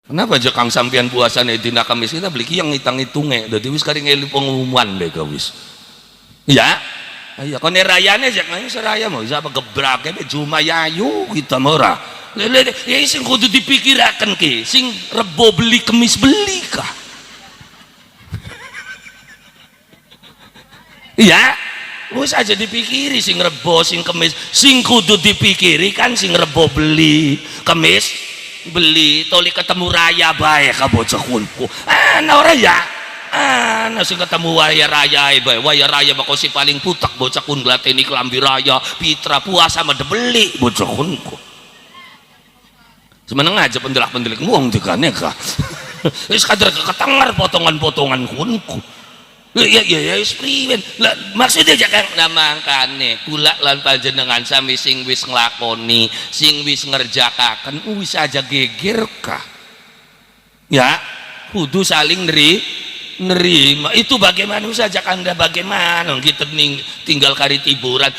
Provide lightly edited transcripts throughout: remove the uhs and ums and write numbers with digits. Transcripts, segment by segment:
Kenapa aja Kang sampean puasane dina Kamis kita beli yang ngitang-hitunge dadi wis kari ngeli pengumuman deh wis. Ya. Iya kone rayane jak nang seraya mau bisa gebrake be Jumayayu kita ora. Lele ya sing kudu dipikiraken ki, sing rebo beli kemis beli kah? Iya. Wis aja dipikiri sing rebo sing kemis, sing kudu dipikiri kan sing rebo beli kemis beli toli ketemu raya bae ka bocah kunku ana ora ya ana sing ketemu waya raya bae waya raya bako si paling putak bocah kun glateni kelambi raya pitra puasa mah beli bocah kunku semeneng aja pendelak-pendelik muang degane ka wis kader ketengar potongan-potongan kunku ya priwen maksudnya jangan namangkane kula lan panjenengan sami sing wis nglakoni sing wis ngerjakaken wis aja geger kah ya kudu saling nerima itu bagaimana saja Anda bagaimana kita tinggal kari tiburan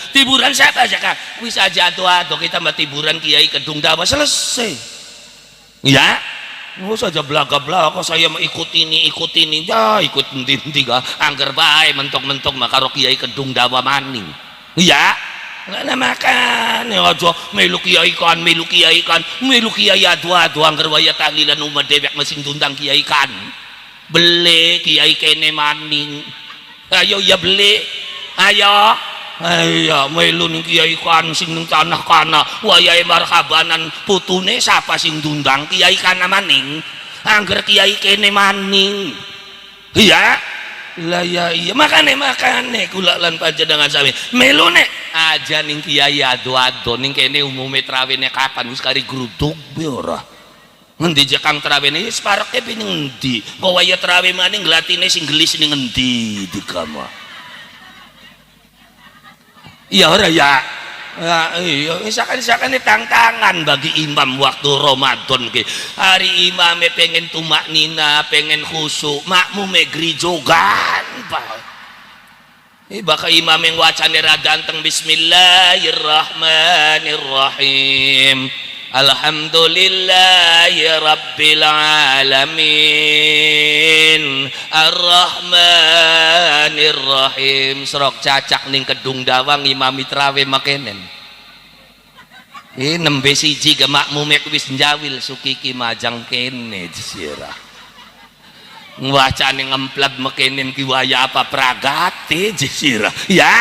siapa aja kah wis aja atuh kita mah tiburan kiai kedung dawa selesai ya nggak saja belaga-belaga saya mau ikut ini ya ikut tiga angger bae mentok-mentok makaro kiai kedung dawa maning ya nggak makan ya aja melu kiai kan melu kiai adu angger waya tahlilan umat dewek mesin tundang kiai kan beli kiai kene maning ayo ya beli ayo melu ning kiai kan sing ning tanah kana wayahe marhabanan putune siapa sing ndundang kiai kana maning angger kiai kene maning iya lah ya iya makane kula lan panjenengan sami melu nek aja ning kiai ado-ado ning kene umume trawene kapan wis kari gruduk be ora ngendi jekang trawene wis pareke pining endi kok waya trawe maning glatine sing gelis ning endi digama iya ora ya iya misalkan ini tantangan bagi imam waktu Ramadan ke hari imamnya pengen tumak nina pengen khusyuk makmume grijogan bakal imam yang wacane radanteng bismillahirrahmanirrahim alhamdulillahi rabbil alamin arrahmanirrahim serok cacak ning kedung dawang imami trawe makenen nembe siji ke makmume wis njawil sukiki majang kene disira ngwacane ngemplat makenen ki waya apa pragate disira ya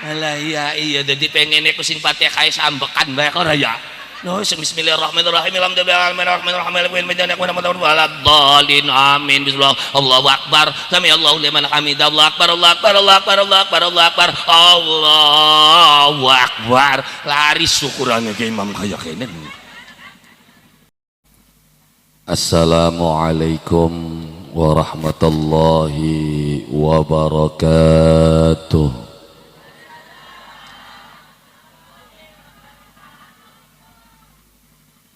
alah iya dadi pengene ku sing Fatihah sambekan bae ora ya no bismillahirrahmanirrahim alhamdulillahirobbilalamin amin bismillah Allahu akbar sami Allahu liman hamidah Allahu akbar Allahu akbar lari syukurane ke imam kaya kene Assalamualaikum warahmatullahi wabarakatuh.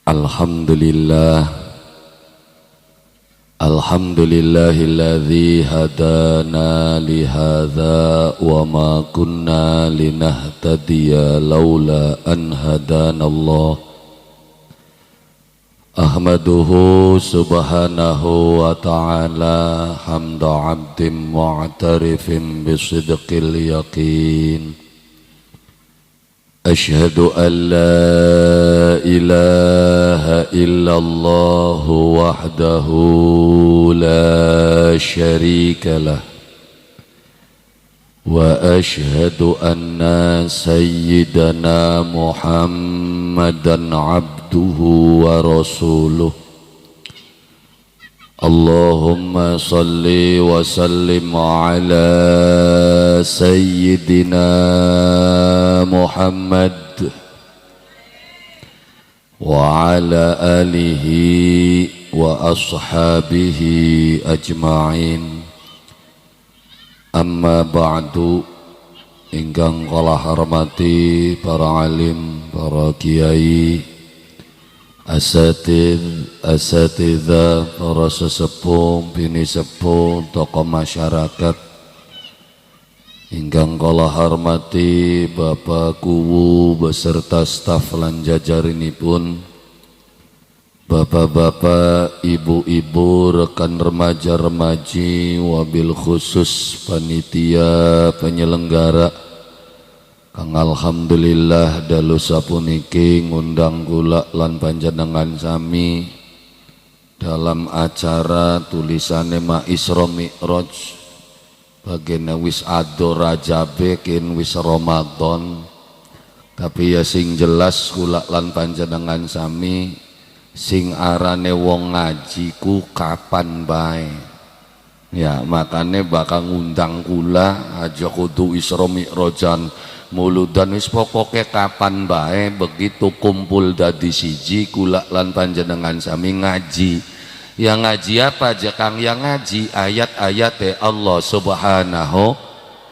Alhamdulillahilladzi hadana lihadza wa ma kunna linahtadiya laula an hadanallah ahmaduhu subhanahu wa ta'ala hamda 'abdin mu'tarifin bisidqil yaqin Ashhadu an la ilaha illallah wahdahu la syarika lah wa ashhadu anna sayyidana Muhammadan abduhu wa rasuluh Allahumma salli wa sallim ala sayyidina Muhammad wa ala alihi wa ashabihi ajma'in amma ba'du ingkang kala hormati para alim, para kiai asatidzah, para sesepuh, bini sepuh, tokoh masyarakat ingkang kala hormati Bapak Kuwu beserta staf lan jajarinipun, Bapak-bapak, ibu-ibu, rekan remaja-remaji, wabil khusus panitia penyelenggara kang alhamdulillah dalu sapuniki ngundang kula lan panjenengan sami dalam acara tulisane Ma Isra Mi'raj bagene wis ado Rajabe kin wis Ramadan, tapi ya sing jelas kula lan panjenengan sami sing arane wong ngaji ku kapan bae ya, makane bakal ngundang kula aja kudu Isra Mi'rajan muludan wis pokoke kapan bae begitu kumpul dadi siji kula lan panjenengan sami ngaji. Yang ngaji apa aja Kang? Yang ngaji ayat-ayat Allah Subhanahu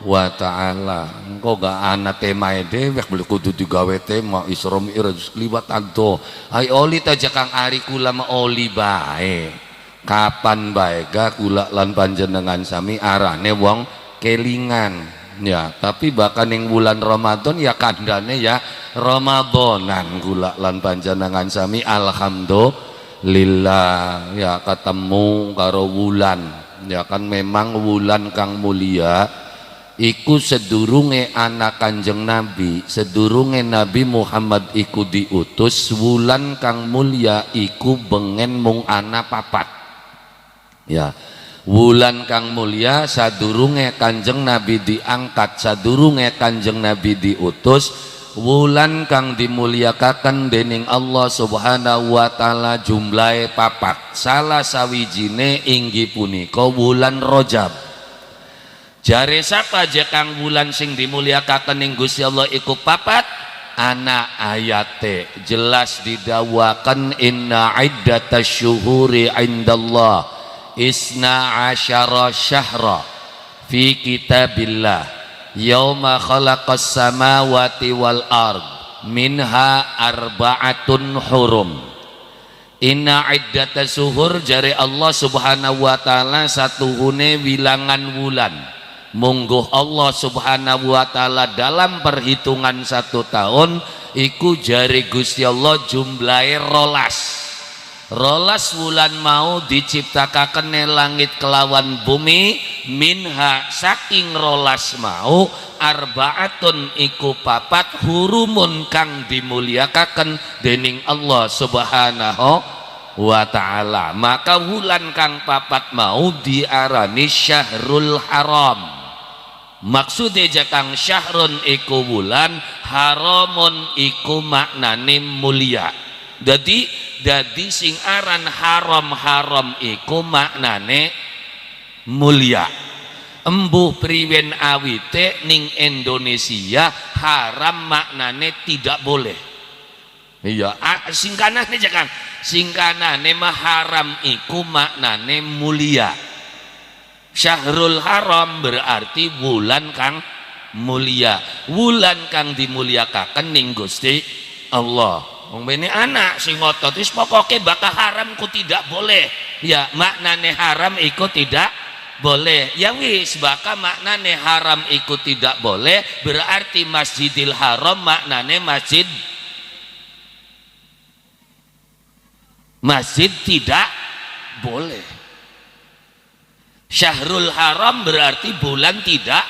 wa ta'ala. Engko gak ana temae dewek beli kudu digawe tema Isra Mi'raj liwat ado. Ai oli ta Kang ari kula ma oli bae. Kapan bae ga kula lan panjenengan sami arane wong kelingan. Ya, tapi bahkan yang bulan Ramadan ya kandane ya Ramadanan kula lan panjenengan sami alhamdulillah ya ketemu karo wulan. Ya kan memang wulan kang mulia iku sedurunge anak Kanjeng Nabi, sedurunge Nabi Muhammad iku diutus, wulan kang mulia iku bengen mung ana papat. Ya, wulan kang mulia sadurunge Kanjeng Nabi diangkat, sadurunge Kanjeng Nabi diutus, wulan kang dimulyakaken dening Allah Subhanahu wa taala jumlahe papat. Salah sawijine inggih punika wulan Rajab. Jare sapa aja kang wulan sing dimulyakaken ning Gusti Allah iku papat? Ana ayate jelas didhawaken inna iddatash syuhuri indallah isna asyara syahra fi kitabillah yauma khalaqas samawati wal ard minha arba'atun hurum. Inna iddatash syuhur jare Allah Subhanahu wa taala satuhune wilangan wulan. Mungguh Allah Subhanahu wa taala dalam perhitungan 1 tahun iku jari Gusti Allah jumlahe rolas wulan mau diciptakaken langit kelawan bumi minha saking rolas mau arbaatun iku papat hurumun kang dimulyakaken dening Allah Subhanahu wa ta'ala. Maka wulan kang papat mau diarani syahrul haram. Maksudnya jakang syahrun iku wulan, haramun iku maknane mulia. Jadi sing aran haram iku maknane mulia. Embuh priwen awite ning Indonesia haram maknane tidak boleh. Iya, singkanane jakang. Singkanane mah haram iku maknane mulia. Syahrul haram berarti wulan kang mulia, wulan kang dimulyakaken ning Gusti Allah. Wong bene anak sing ngotot wis pokoke bakal haram ku tidak boleh. Ya maknane haram iku tidak boleh. Ya wis bakal maknane haram iku tidak boleh berarti Masjidil Haram maknane masjid tidak boleh. Syahrul haram berarti bulan tidak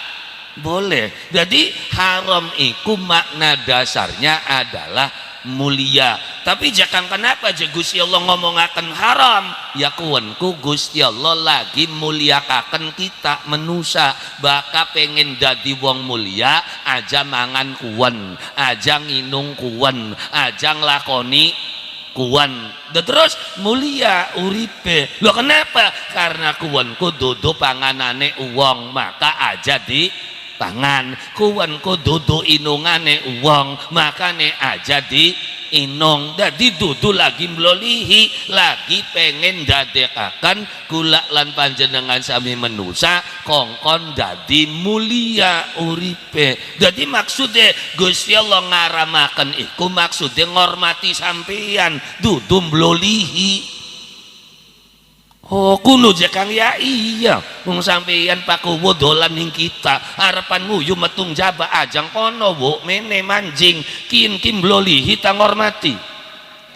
boleh. Jadi haram itu makna dasarnya adalah mulia. Tapi jangan kenapa aja Gusti Allah ngomongaken haram? Ya kuwenku Gusti Allah lagi mulyakaken kita manusia. Baka pengen dadi wong mulia aja mangan kuwen, aja nginung kuwen, aja nglakoni kuwan, terus mulia uripe. Loh kenapa? Karena kuwanku dudu panganane uwong maka aja di tangan. Kuwanku dudu inungane uwong makane aja di inung. Dadi dudu lagi mlolihi, lagi pengen dadekaken kula lan panjenengan sami manusa kongkon dadi mulia uripe. Jadi maksudnya Gusti Allah ngaramaken iku maksudnya ngormati sampeyan dudu mlolihi. Oh kuno jakang ya iya wong sampeyan pakuwo dolan ning kita harapan nguyu metung jaba ajang kono wo mene manjing kin mlolihi ta ngormati.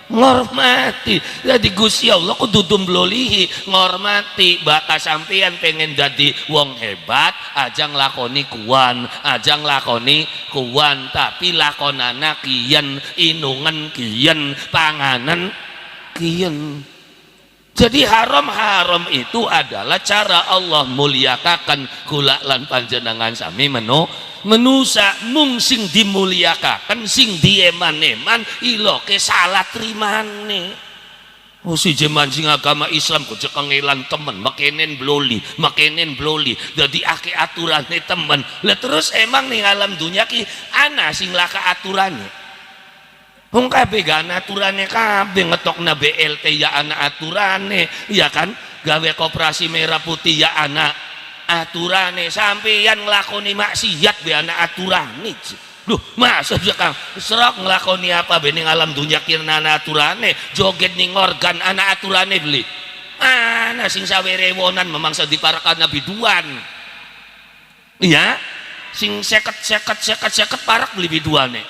ngormati. Jadi Gusti Allah kudu dumblolihi ngormati. Bakal sampeyan pengen jadi wong hebat aja nglakoni kuwan tapi lakonana kiyen, inungan kiyen, panganan kiyen. Jadi haram itu adalah cara Allah muliakakan kula lan panjenengan sami menusa mung sing dimuliakaken sing dieman-eman iloke salah trimane. Oh si jeman sing agama Islam kok kengelan temen makenen bloli dadi akeh aturane temen. Lah terus emang ning alam dunya ki ana sing laka aturane. Wong kabeh gak ana aturane kabeh, ngetokna BLT ya ana aturane, ya kan? Gawe koperasi merah putih ya ana aturane, sampeyan nglakoni maksiat be ana aturane. Duh, masa Kang serok nglakoni apa be ning alam dunya kirna ana aturane, joget ning organ ana aturane beli. Ana sing sawerewonan memangsa diparakan Nabi Duan. Iya, sing seket parak beli biduane.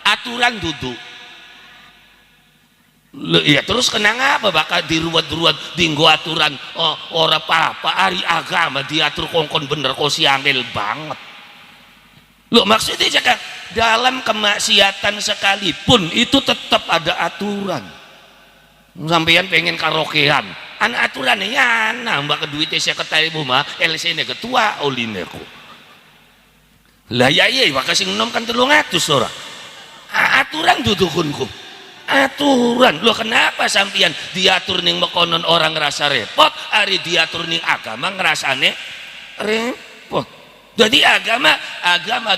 Aturan duduk. Ya terus kenang apa bakal diruat-ruat dinggo aturan ora apa-apa hari agama diatur kongkon bener kok siangil banget. Loh maksudnya jangan dalam kemaksiatan sekalipun itu tetap ada aturan. Sampeyan pengen karaokean, ana aturannya ya nambah ke duitnya saya ketemu mah LC ne ketua olineku. Lah ya iya makasih nom kan 300 ora. Aturan dudukunku. Aturan loh kenapa sampeyan diatur ning mekonon orang ngerasa repot ari diatur ning agama ngerasane repot. Jadi agama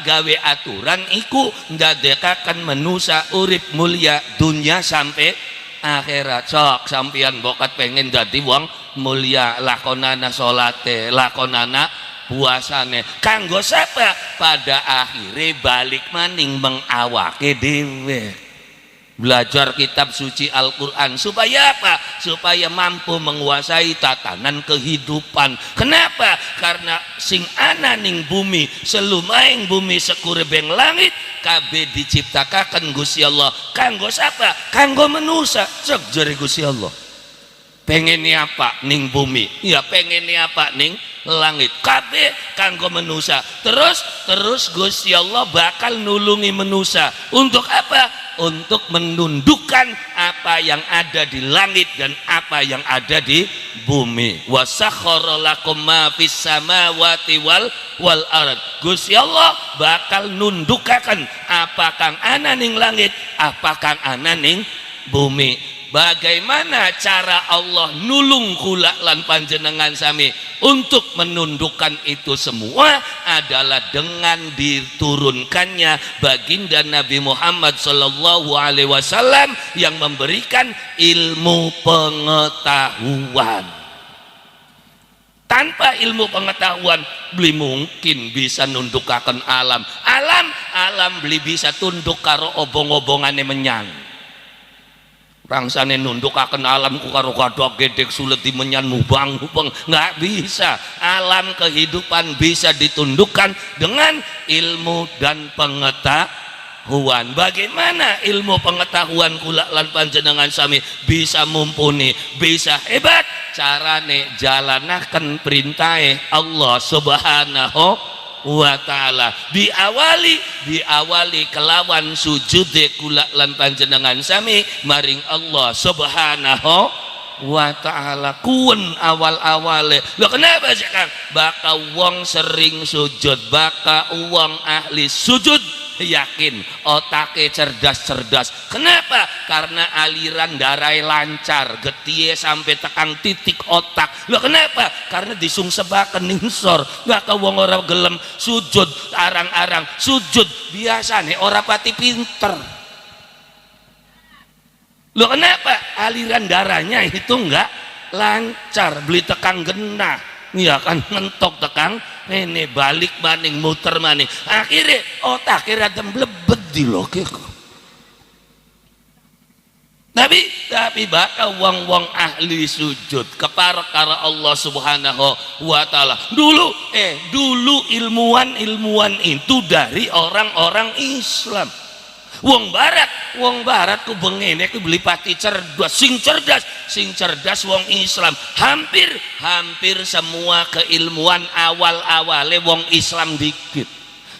gawe aturan iku ndadekaken manusa urip mulia dunia sampai akhirat. Sok sampeyan bokat pengen dadi wong mulia lakonana salate lakonana puasane kanggo sapa pada akhirnya balik maning mengawake dhewe. Belajar kitab suci Al-Quran supaya apa? Supaya mampu menguasai tatanan kehidupan. Kenapa? Karena sing ana ning bumi selumaing bumi sekurebeng langit kabeh diciptakaken Gusti Allah kanggo sapa? Kanggo manusia. Cek jare Gusti Allah pengen apa ning bumi ya pengen apa ning langit kabeh kanggo manusia. Terus Gusti Allah bakal nulungi manusia untuk apa? Untuk menundukkan apa yang ada di langit dan apa yang ada di bumi. Wasakhkhara lakum ma fis samawati wal ard. Gusti Allah bakal nundukaken apa kang ana ning langit, apa kang ana ning bumi. Bagaimana cara Allah nulung kula lan panjenengan sami untuk menundukkan itu semua adalah dengan diturunkannya baginda Nabi Muhammad sallallahu alaihi wasallam yang memberikan ilmu pengetahuan. Tanpa ilmu pengetahuan beli mungkin bisa nundukaken alam beli bisa tunduk karo obong-obongane menyang. Rangsane nundukaken alamku karo kodok gedek sulet dimenyan mubang nggak bisa. Alam kehidupan bisa ditundukkan dengan ilmu dan pengetahuan. Bagaimana ilmu pengetahuan kula lan panjenengan sami bisa mumpuni, bisa hebat? Carane jalanaken perintahe Allah Subhanahu wa ta'ala. Diawali kelawan sujude kula lan panjenengan sami maring Allah Subhanahu wa ta'ala. Kuwen awal-awale lho kenapa sih Kang? Baka wong sering sujud, baka wong ahli sujud yakin otake cerdas. Kenapa? Karena aliran darah lancar, getie sampai tekang titik otak. Loh kenapa? Karena disungsebaken ningsor. Gak ke wong ora gelem sujud arang-arang sujud biasane ora pati pinter. Loh kenapa? Aliran darahnya itu enggak lancar, beli tekang genah. Iya kan ngentok tekang ini balik maning muter maning akhirnya otak kira blebet di lokek. Tapi bakal wong ahli sujud kepara Allah Subhanahu wa ta'ala. Dulu ilmuwan itu dari orang-orang Islam. Wong barat ku bengene ku beli pati cerdas, sing cerdas wong Islam. Hampir semua keilmuan awal-awale wong Islam dikit.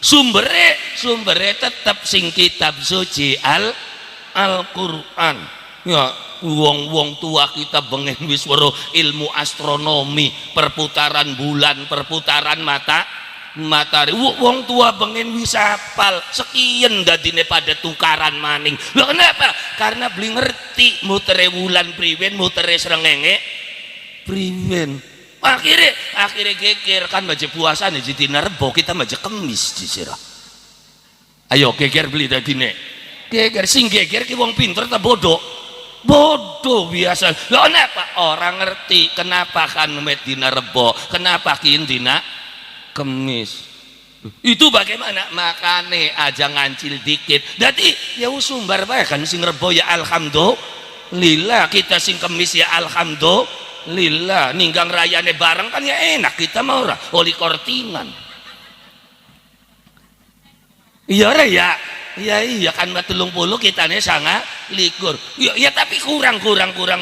Sumbere tetap sing kitab suci Al-Qur'an. Ya, wong tua kita bengen wis weruh ilmu astronomi, perputaran bulan, perputaran matahari. Wong tua bengen wis hafal sekian dadine pada tukaran maning. Lho kenapa? Karena beli ngerti mutere wulan priwen, mutere srengenge priwen. Akhirnya geger kan baca puasa nih jadi Rebo kita baca Kemis di sirah. Ayo geger beli dadine. Geger sing geger ki wong pinter ta bodoh biasa. Lho kenapa? Orang ngerti kenapa kan met dina Rebo, kenapa kin dina Kemis. Itu bagaimana? Makane aja ngancil dikit. Dadi ya sumbar bae kan sing Rebo ya alhamdulillah, kita sing Kemis ya alhamdulillah, ninggang rayane bareng kan ya enak, kita mau ora oli kortingan. Iya kan 30 kita nih sangat likur. Ya tapi kurang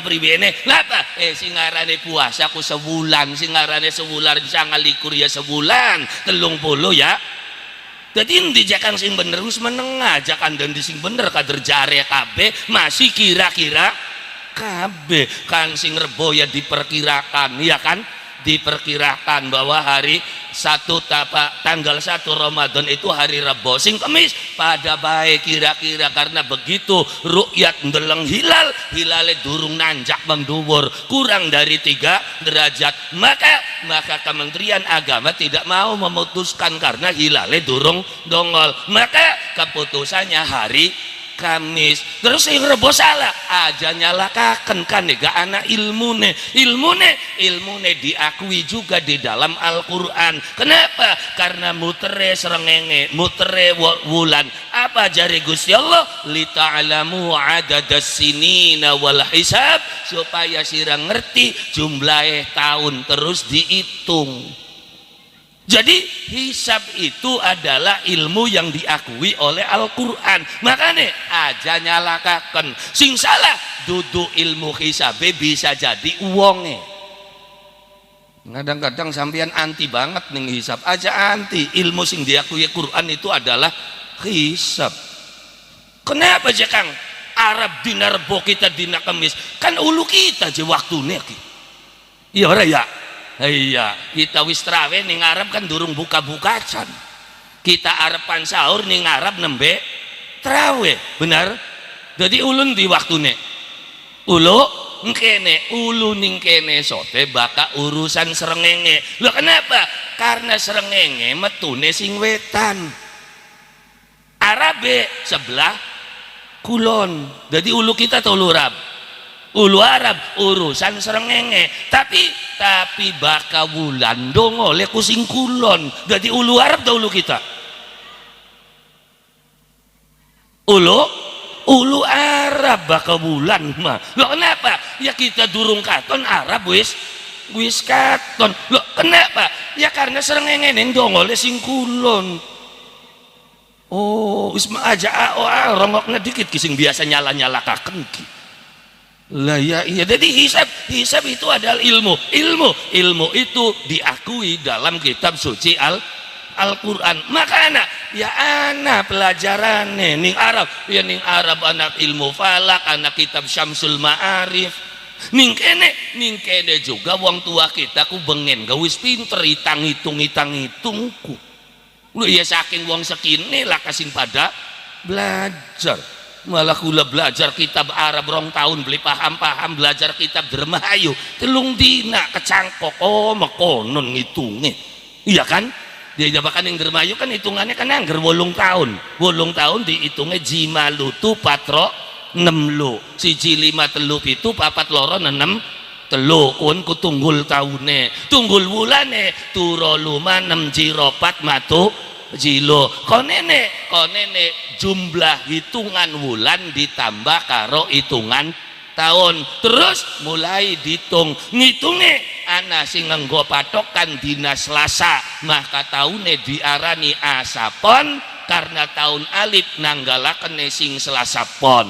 pribene. Lapa? Sing ngarane puasa ku sebulan, sing ngarane sebulan sangat likur ya sebulan 30 ya. Jadi ini jangan sing bener wis menengah, jangan dan di sing bener kader jare kabeh masih kira-kira kabeh kan sing Rebo ya diperkirakan, ya kan, diperkirakan bahwa hari tanggal 1 Ramadan itu hari Rebo, sing Kemis pada baik kira-kira karena begitu rukyat ndeleng hilale durung nanjak mengduwur kurang dari 3 derajat, maka Kementerian Agama tidak mau memutuskan karena hilale durung dongol, maka keputusannya hari Kamis. Terus yang Rebo salah aja nyalakaken kan gak anak ilmune diakui juga di dalam Al-Qur'an. Kenapa? Karena mutere srengenge, mutere wulan. Apa jari Gusti Allah? Li ta'lamu adadas sinina wal hisab, supaya sira ngerti jumlah tahun terus dihitung. Jadi hisab itu adalah ilmu yang diakui oleh Al-Qur'an. Makanya aja nyalakaken sing salah duduk ilmu hisabe bisa jadi uwonge. Kadang-kadang sampean anti banget ning hisab, aja anti ilmu sing diakui Quran itu adalah hisab. Kenapa aja Kang? Arab dina Rebo kita dina Kemis kan ulu kita aja waktune iki. Iya ora ya? Iya, kita wis trawe ning Arab kan durung buka-bukacan. Kita arepan sahur ning Arab nembe trawe, benar? Jadi ulun di waktune. Ulu ngkene, ulu ning kene sote baka urusan srengenge. Lho kenapa? Karena srengenge metune sing wetan. Arabe sebelah kulon. Jadi ulu kita tau ulu Arab urusan srengenge, tapi baka wulan dongole ku sing kulon. Jadi ulu Arab ta ulu kita? Ulu Arab baka wulan mah. Loh kenapa? Ya kita durung katon Arab wis katon. Loh kenapa? Ya karena srengenge ning dongole sing kulon. Oh, wis aja rongokna dikit ki sing biasa nyala-nyalakaken ki. Lah ya iya, jadi hisab itu adalah ilmu itu diakui dalam kitab suci Al-Qur'an. Maka anak pelajarannya ning Arab anak ilmu falak, anak kitab Syamsul Ma'arif. Ning kene juga wong tua kita ku bengen gawis pinter hitungku. Lu ya saking wong sekine lah kasing pada belajar. Malah kula belajar kitab Arab rong tahun beli paham belajar kitab Dermayu telung dina kecangkok mekonon ngitunge, iya kan? Dia bahkan yang Dermayu kan hitungannya kan angger 8 tahun dihitungnya jimalutu patro 6 lu siji 5 telu pitu papat loro 6 telu kun ku tunggul tunggul wulane turo luma 6 jiropat matu jilo konene jumlah hitungan wulan ditambah karo hitungan tahun, terus mulai ngitungnya ana sing nganggo patokan dina Selasa maka taune diarani asapon, karena tahun alif nanggalaken sing Selasa Pon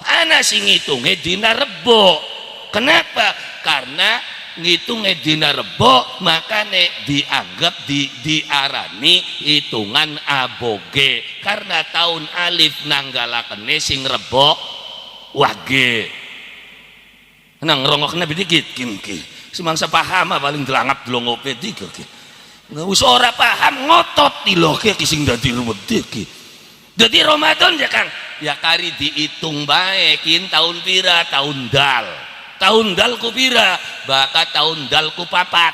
ana sing ngitunge dina Rebo. Kenapa? Karena ngitunge dina Rebo makane dianggap diarani hitungan aboge karena tahun alif nanggalaken sing Rebo wage. Nang ngrongokna dikit ki semangsa paham paling delangap delongope tiga ki nggak usah ora paham ngotot lho ki sing dadi ruwet ki. Jadi Ramadan ya Kang ya kari dihitung bae kin tahun pira tahun dal ku pira baka tahun dal ku papat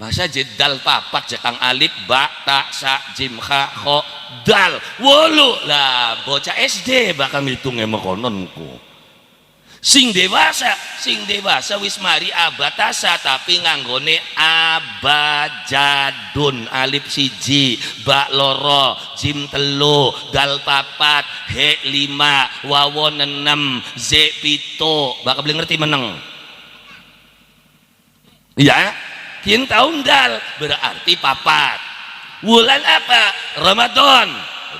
masa jedal papat ya Kang alif ba ta sa jim kha kho dal 8 lah bocah SD bakal ngitungnya mekononku. Sing dewasa wis mari abatasa tapi nganggone abajadun alif siji ba loro jim telu dal papat he 5 wawon 6 z pito bakal beli ngerti meneng ya kin tahun dal berarti papat wulan apa Ramadan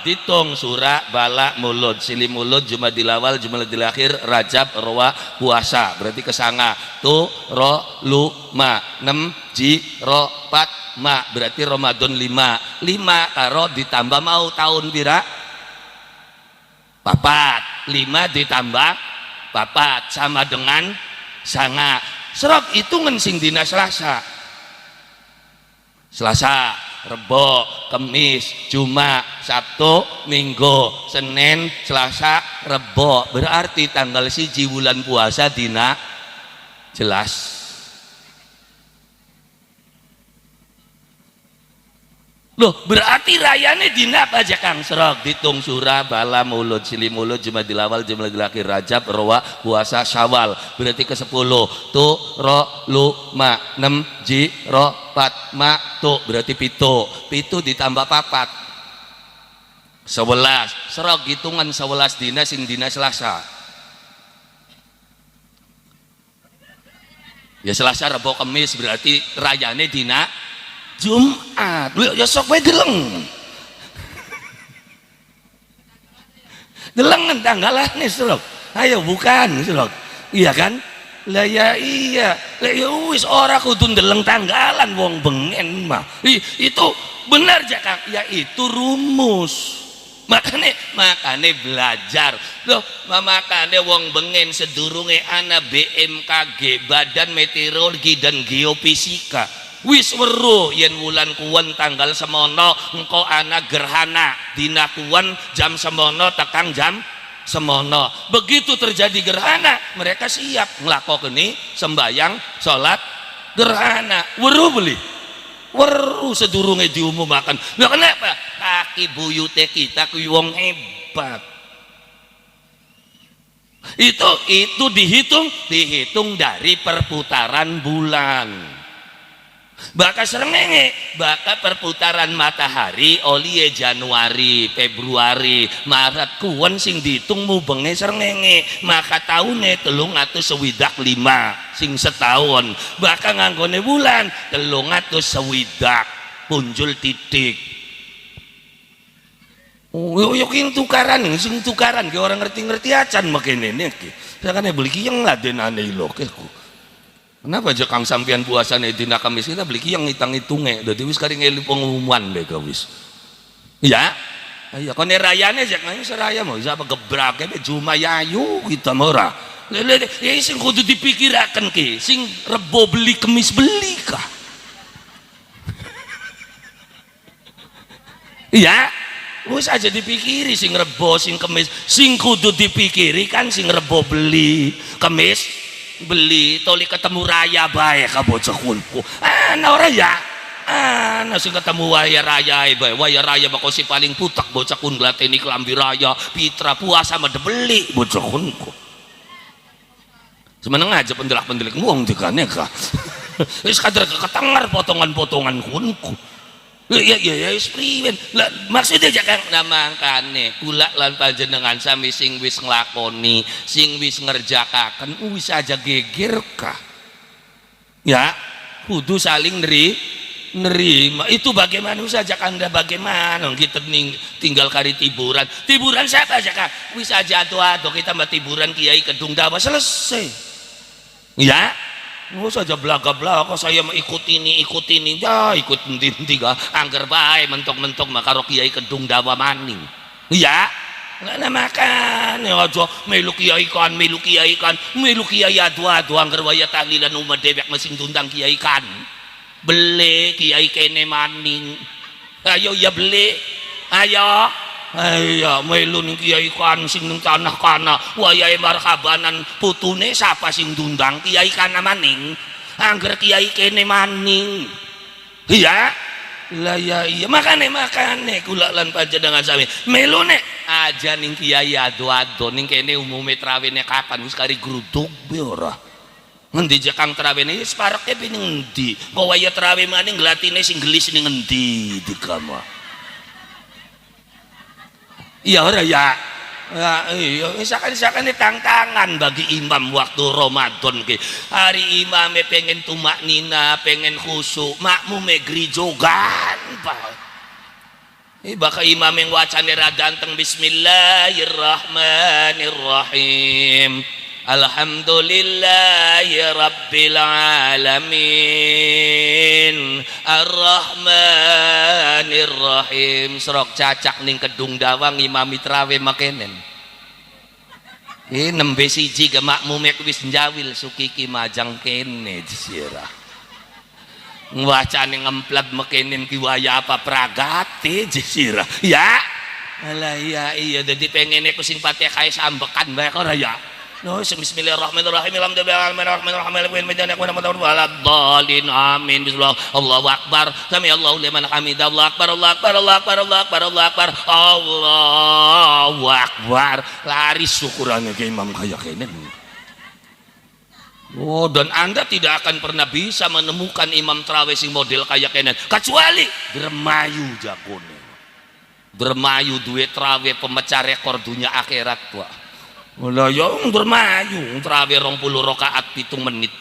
ditung surah bala mulud sili mulud jumadil awal jumadil akhir rajab rawa puasa berarti kesanga tu ro lu ma 6 ji ro pat ma berarti Ramadan 5 karo ditambah mau tahun bira papat 5 ditambah papat sama dengan sanga serok hitungan sing dina Selasa Rebo, Kemis, Jumat, Sabtu, Minggu, Senin, Selasa, Rebo berarti tanggal siji bulan puasa dina jelas. Loh berarti rayane dina apa aja Kang serok ditung surah bala mulud sili mulud jumadil awal jumadil akhir rajab rawa puasa syawal berarti ke 10 tu ro lu ma 6 ji ro pat ma tu berarti pitu ditambah papat 11 serok hitungan 11 dina sing dina Selasa ya Selasa Rebo Kemis berarti rayane dina Jumat, ya sok wae deleng. Delengan tanggalane Surok. Ayo bukan Surok. Iya kan? Lah ya iya. Lah ya wis ora kudu ndeleng tanggalan wong bengen mah. Itu benar ja Kang, ya itu rumus. Makane belajar. Loh, makane wong bengen sedurunge ana BMKG, Badan Meteorologi dan Geofisika. Wis weruh yen wulan kuwen tanggal semono engko ana gerhana dina kuwen jam semono tekang jam semono begitu terjadi gerhana mereka siap nglakoni sembayang salat gerhana weruh beli weruh sedurunge diumumaken lha kenapa kaki buyute kita kuwi wong hebat itu dihitung dari perputaran bulan. Baka srengenge baka perputaran matahari oli Januari Februari Maret kuwen sing diitung mubenge srengenge maka taune 365 sing setahun baka nganggone bulan 360 punjul titik yo king tukaran sing tukaran ki orang ngerti-ngerti acan makene iki sakane beli ki yang ladenane lho keku. Kenapa aja Kang sampean puasane dina Kamis kita beli yang hitang-hitunge dadi wis kari ngeli pengumuman bega wis. Ya. Iya kone rayane jak nang seraya mau bisa gebrake be Jumayayu kita ora. Ya sing kudu dipikiraken ki, sing Rebo beli Kemis beli kah? Iya. Wis aja dipikiri sing Rebo sing Kemis, sing kudu dipikiri kan sing Rebo beli Kemis beli toli ketemu raya bae ka bocah kulku ana ora ya ana sing ketemu waya raya bae waya raya bako si paling putak bocah kun glateni kelambi raya pitra puasa mede beli bocah kulku semeneng aja pendelak-pendelik wong digane ka wis kader ketengar potongan-potongan kulku ya wis priwen lah maksudnya jangan namangkane kula lan panjenengan sami sing wis nglakoni sing wis ngerjakaken wis aja geger kah ya kudu saling nerima itu bagaimana saja Anda bagaimana kita tinggal kari tiburan siapa aja Kak wis aja ado kita mbak tiburan Kiai Kedung Dawa selesai ya nggak saja belaga-belaga saya mau ikut ini ya ikut tiga angger bae mentok-mentok makaro Kiai Kedung Dawa maning ya nggak makan ya aja melu Kiai kan melu Kiai ado angger waya tahlilan umat dewek mesin tundang Kiai kan beli Kiai kene maning ayo ya beli ayo melu ning Kiai kan sing ning tanah kana wayahe marhabanan putune siapa sing ndundang Kiai kana maning angger Kiai kene maning iya lah ya iya makane kula lan panjenengan sami melu nek aja ning Kiai ado-ado ning kene umume trawene kapan wis kari gruduk be ora ngendi jakang trawene wis pareke ning endi kok waya trawe maning glatine sing gelis ning endi dikama iya ora ya iya misalkan tantangan bagi imam waktu Ramadan ke hari imame pengen tumak nina pengen khusyuk makmume grijogan Pak bakal imam yang wacane radanteng bismillahirrahmanirrahim alhamdulillahi rabbil alamin arrahmanirrahim serok cacak ning Kedung Dawang imami trawe makenen nembe siji ke makmume wis njawil sukiki majang kene disira wacane ngemplat makenen ki waya apa pragate disira ya alah iya jadi pengen aku sing Fatihah sambekan bae ora ya no bismillahirrahmanirrahim alhamdulillahirobbilalamin amin bismillah Allahu akbar sami Allahu liman hamidah Allahu akbar Allahu akbar lari syukurannya ke imam kayak kene dan Anda tidak akan pernah bisa menemukan imam tarawih sing model kayak kene kecuali bermayu jakone bermayu duit tarawih pemecah rekor dunia akhirat tua lah ya bermayu traweh 20 rakaat 7 menit.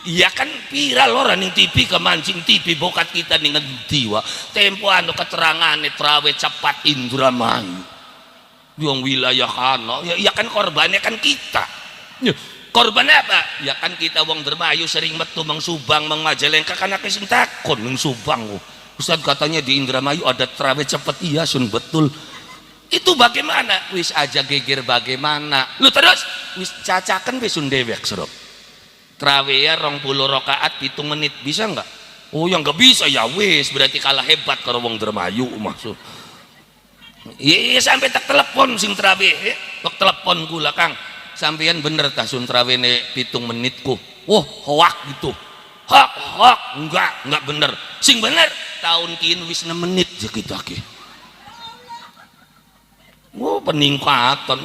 Iya kan viral orang ning TV kemancing TV bokat kita ning endi wa. Tempo anu keterangane traweh cepat Indramayu. Yang wilayah kana ya kan korbannya kan kita. Korban apa? Ya kan kita wong Dermayu sering metu Mang Subang Mang Majalengka kan akeh sing takon ning Subang. Ustaz katanya di Indramayu ada traweh cepat iya sun betul. Itu bagaimana wis aja geger bagaimana lu terus wis cacakan wis sundewek serok traweh ya 20 rakaat 7 menit bisa enggak oh yang enggak bisa ya wis berarti kalah hebat karo wong Dermayu maksud iya sampai tak telepon sing traweh tok telepon kula Kang sampeyan bener ta sun trawehne 7 menitku hoak gitu hak enggak bener sing bener tahun kieu wis 6 menit je kita ki peningkatan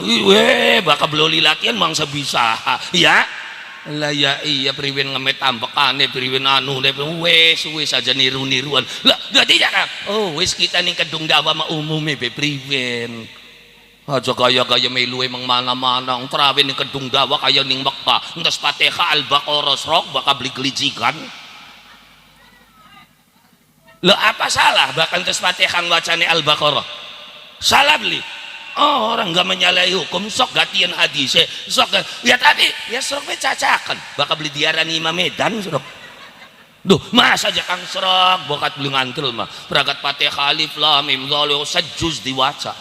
bakal beloli latihan mangsa bisa ya lah ya iya priwen ngemet tambekane priwen anu wes aja niru-niruan lah tidak kan wes kita ning Kedung Dawa mah umume be priwen aja gaya-gaya melu emang mana-mana traweh ning Kedung Dawa kaya ning Mekah nges Fatihah Al-Baqarah srok bakal beli gelijikan lah apa salah bahkan tes Fatihah wacane Al-Baqarah salah beli orang nggak menyalahi hukum sok gatian hadis sok ya tapi ya sok cacakan bakal beli diarani Imam Medan sok masa aja Kang serok bokat beli ngantul mah peragat Fatihah alif lam mim dzal sajuz diwaca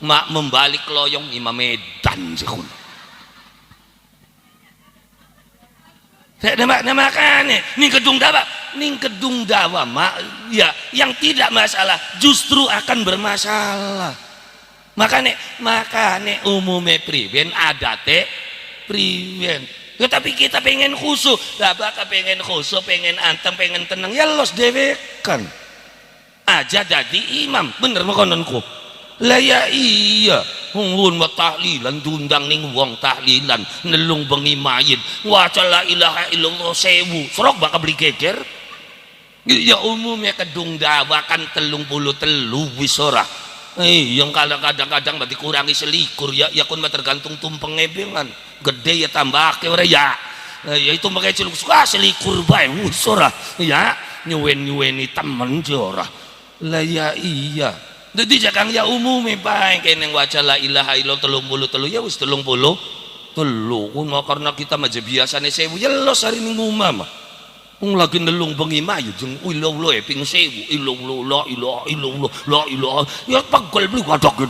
mak membalik loyong Imam Medan sekun makanya ning Kedung Dawa mak ya yang tidak masalah justru akan bermasalah makanya umume priwen adate priwen ya tapi kita pengen khusyuk lah bakal pengen khusyuk pengen anteng pengen tenang ya los dewekan aja jadi imam bener makononku lah ya iya hungun wa tahlilan dundang ning wong tahlilan nelung bengi mayin waca la ilaha illallah 1000 serok bakal beli geger ya umumnya Kedung Dawa kan 33 wis ora yang kadang-kadang berarti kurangi selikur ya kun tergantung tumpeng ngebengan gede ya tambah ke ora ya Ya itu makanya celuk suka selikur bae wis ora ya nyuwen-nyuweni temen ora lah ya iya jadi jakang ya umumi bae kene waca la ilaha illallah 33 ya wis 33 kuwi karena kita mah biasane 1000 yelos hari minggu mah wong lagi nelung bengi mayu jeung illallah ping 1000 illallah la ilaha illallah la ilaha ya pegel beli gadok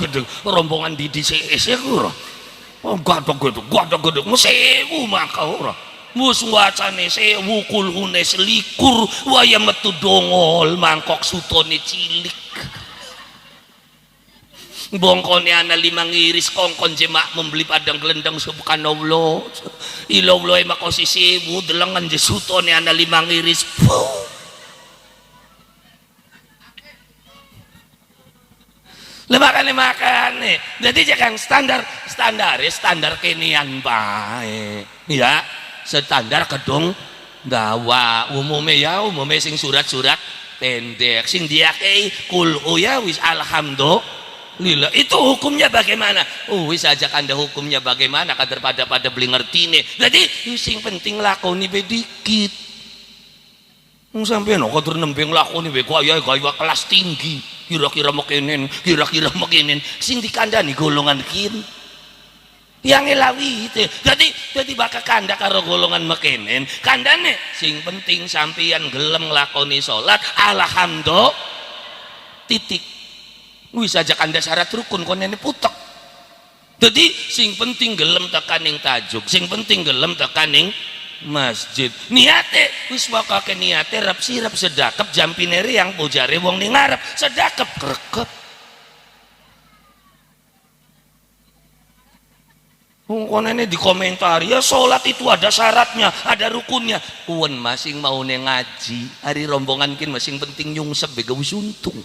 gede rombongan di DCS ya ora gadok gede sewu maka ora mus wacane sewu kulhune selikur waya metu dongol mangkok sutone cilik bongkone ana 5 ngiris kongkon jemak membeli padang gelendang subhanallah ilallah makosi sewu delengan je sutone ana 5 ngiris makane jadi jangan standar kenian bae ya standar kedong dawa umume sing surat-surat pendek sing diakei kul ya wis alhamdulillah itu hukumnya bagaimana wis ajak anda hukumnya bagaimana kadar pada beli ngertine jadi sing penting lakoni be dikit sampeyan kok tur nembeng lakoni we gaya kelas tinggi kira-kira mekenen sing dikandani golongan kin yang ngelawi itu jadi bakal kanda karo golongan mekenen kandane sing penting sampeyan gelem nglakoni salat alhamdulillah titik wis aja kanda syarat rukun konene putek jadi sing penting gelem tekaning tajuk sing penting gelem tekaning masjid niate wis wakake niate rap sirap sedakep jampinere yang pujare wong ning ngarep sedakep krekep konene di komentar ya sholat itu ada syaratnya ada rukunnya uwen masing mau ngaji hari rombongan kin masing penting nyungsep bega wis untung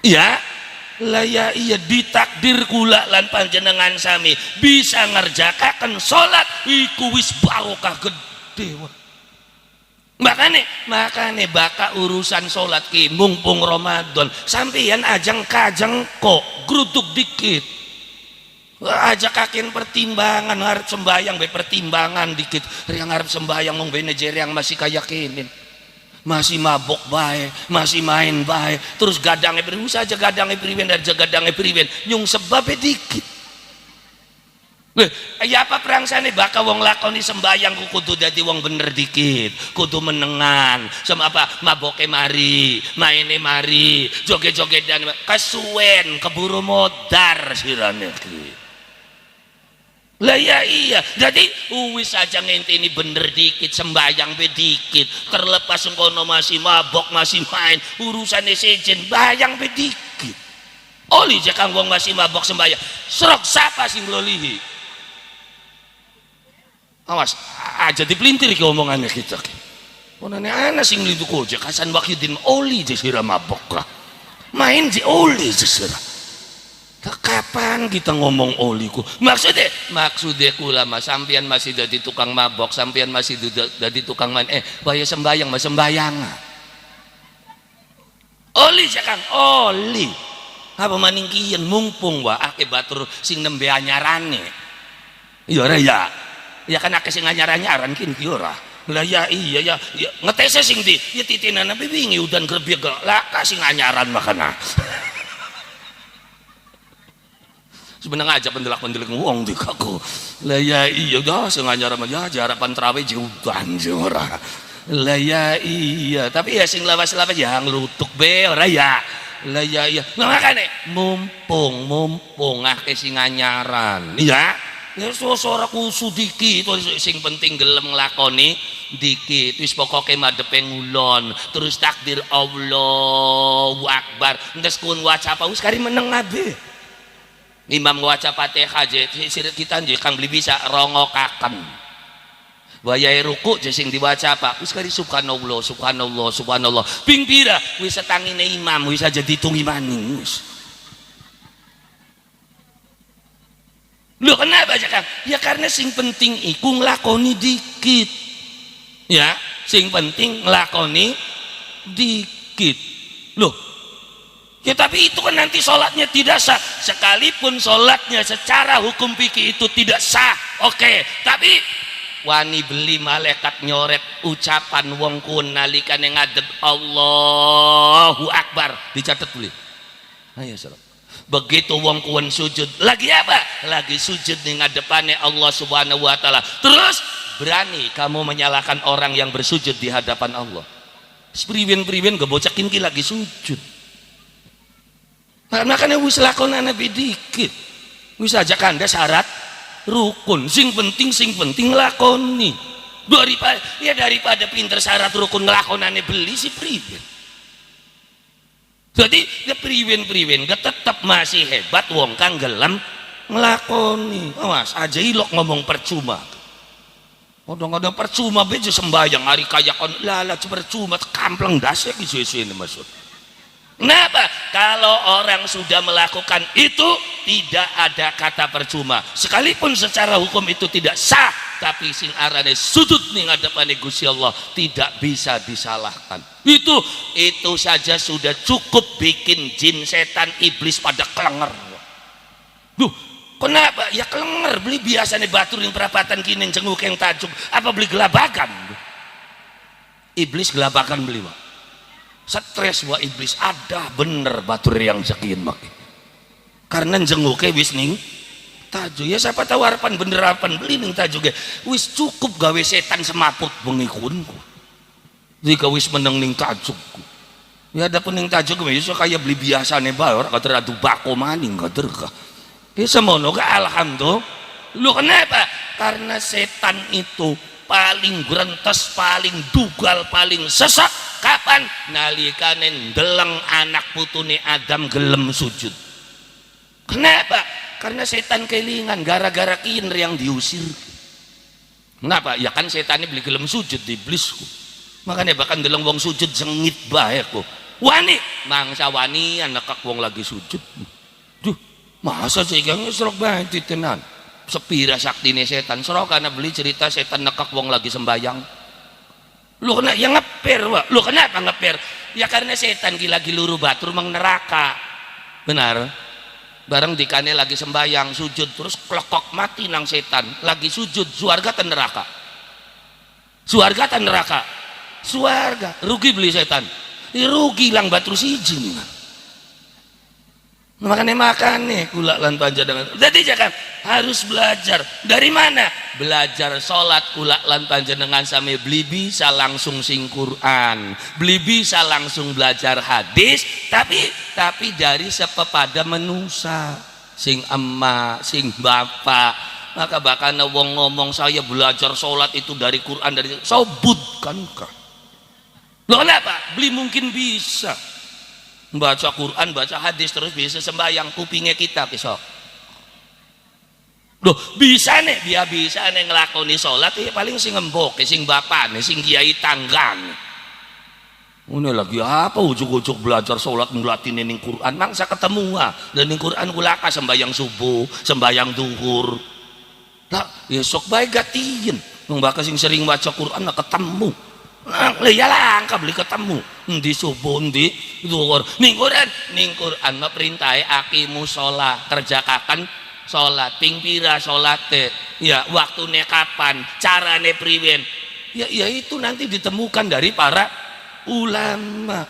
ya lah ya iya ditakdir kula lan panjenengan sami bisa ngerjakaken salat iku wis barokah gede makane baka urusan salat ki mumpung Ramadan sampeyan ajang kajeng kok gruduk dikit aja kakin pertimbangan harap sembayang be pertimbangan dikit yang harap sembayang mong manajer yang masih kayakinin masih mabok bae, masih main bae, terus gadangnya beriben saja gadangnya beriben dan gadangnya beriben, nyung sebabnya dikit. Ya apa perangsane bakal wong lakoni sembayang kudu dadi wong bener dikit, kudu menengan, sama apa maboke mari, maine mari, joget-joget dan kesuwen keburu modar sirane ki. Lah ya iya jadi wis aja ngenteni bener dikit sembayang be dikit terlepas engkono masih mabok masih main urusannya sejen bayang be dikit oli jakang wong masih mabok sembayang serok siapa sing lolihi awas aja dipelintir ke omongannya kita konane ana sing lintu koja kasan wakyudin oli je sira mabok lah main je oli je sira kapan kita ngomong oliku maksudnya ulama sampean masih jadi tukang mabok sampean masih jadi tukang main bahaya sembayang mas sembayang oli jakang oli apa maningkian mumpung wa ake batur sing nembe anyarane iya ora ya kan ake sing anyar-anyaran kin ki ora lah ya iya ya ngetese sing di ya titinana bingi udan grebek lah kasing anyaran makana sebenarnya aja pendelak wong di kaku lah ya iya dah sengaja ramaja jarapan trawe judan jora lah ya iya tapi ya sing lawas yang lutuk be ora ya lah ya iya makane mumpung akeh sing anyaran iya ya suara kusu dikit sing penting gelem nglakoni dikit wis pokoke madhepe ngulon terus takbir Allahu Akbar ndes kun waca apa wis kari meneng abe imam waca Fatihah je kita je kang beli bisa rongokaken wayai ruku je sing diwaca apa wis kari subhanallah ping pira wis setangine imam wis aja ditungi maning wis lho kenapa aja kang ya karena sing penting iku nglakoni dikit ya sing penting nglakoni dikit lho Ya tapi itu kan nanti sholatnya tidak sah. Sekalipun sholatnya secara hukum fikih itu tidak sah, oke, tapi wani beli malaikat nyoret ucapan wong kun nalikane ngadep Allahu Akbar, dicatat boleh. Ayo salam. Begitu wong kun sujud, lagi apa? Lagi sujud ning ngadepane Allah Subhanahu wa taala. Terus berani kamu menyalahkan orang yang bersujud di hadapan Allah. Priwin-priwin gebocakin ki lagi sujud. Makanya wis lakonan nabi dikit. Wis aja kanda syarat rukun. Sing penting lakoni. Daripada pinter syarat rukun ngelakonane beli si priwin. Jadi ya priwin tetap masih hebat wong kang gelem ngelakoni. Awas aja ilok ngomong percuma. Kadang-kadang percuma bejo sembayang hari kaya kon lala percuma kampleng dasek isu-isu ini maksud. Kenapa? Kalau orang sudah melakukan itu tidak ada kata percuma. Sekalipun secara hukum itu tidak sah, tapi sing arane sujud ning ngadepane Gusti Allah tidak bisa disalahkan. Itu saja sudah cukup bikin jin setan iblis pada kelenger. Duh, kenapa? Ya kelenger beli biasanya batur yang perapatan kini jenguk yang tajuk apa beli gelabakan. Iblis gelabakan beli Pak. Stres wa iblis ada bener batur yang sekian mak karena jenguknya wis ning tajuk ya siapa tahu harapan bener harapan beli ning tajuk wis cukup gawe setan semaput bengikunku jika wis meneng ning tajukku ya ada pun ning tajuk ya kayak beli biasa nih bayar kata radu bako maning kata ka ya semono ka alhamdulillah lu kenapa karena setan itu paling grentes paling dugal paling sesak kapan nalikane ndeleng anak putune Adam gelem sujud. Kenapa? Karena setan kelingan gara-gara kiner yang diusir. Kenapa? Ya kan setannya beli gelem sujud di iblisku. Makanya bahkan ndeleng wong sujud sengit bae kok. Wani mangsa wani nekak wong lagi sujud. Duh, masa sih kang serok bae tenan. Sepira saktine setan serok karena beli cerita setan nekak wong lagi sembayang. Lu kena yang ngeper wak. Lu kenapa ngeper? Ya karena setan lagi luru batur mang neraka. Benar. Bareng dikane lagi sembayang sujud terus klokok mati nang setan lagi sujud suarga tan neraka. Suarga tan neraka. Suarga rugi beli setan. Rugi lang batur siji nih. Makanya kula lan panjenengan. Jadi jangan harus belajar. Dari mana? Belajar sholat kula lan panjenengan sampai beli bisa langsung sing Quran, beli bisa langsung belajar hadis, tapi dari sepepada menusa sing emak, sing bapak. Maka bahkan wong ngomong saya belajar sholat itu dari Quran dari sobut kan kah? Loh kenapa? Beli mungkin bisa. Baca Quran, baca hadis terus bisa sembahyang kupingnya kita besok. Loh bisa nih, dia bisa nih ngelakoni sholat ya paling sing ngembok, sing bapak nih, sing kiai tanggang. Ini lagi apa ujuk-ujuk belajar sholat ngelatih ning Quran mangsa ketemu dan ning Quran kulaka sembahyang subuh, sembahyang duhur. Lah besok baik gatiin. Wong bakal sing sering baca Quran lah ketemu. Ya langka beli ketemu di subuh di duhur ning Quran mah perintahe aqimu sholat kerjakakan sholat ping pira sholate ya waktune kapan carane priwen ya itu nanti ditemukan dari para ulama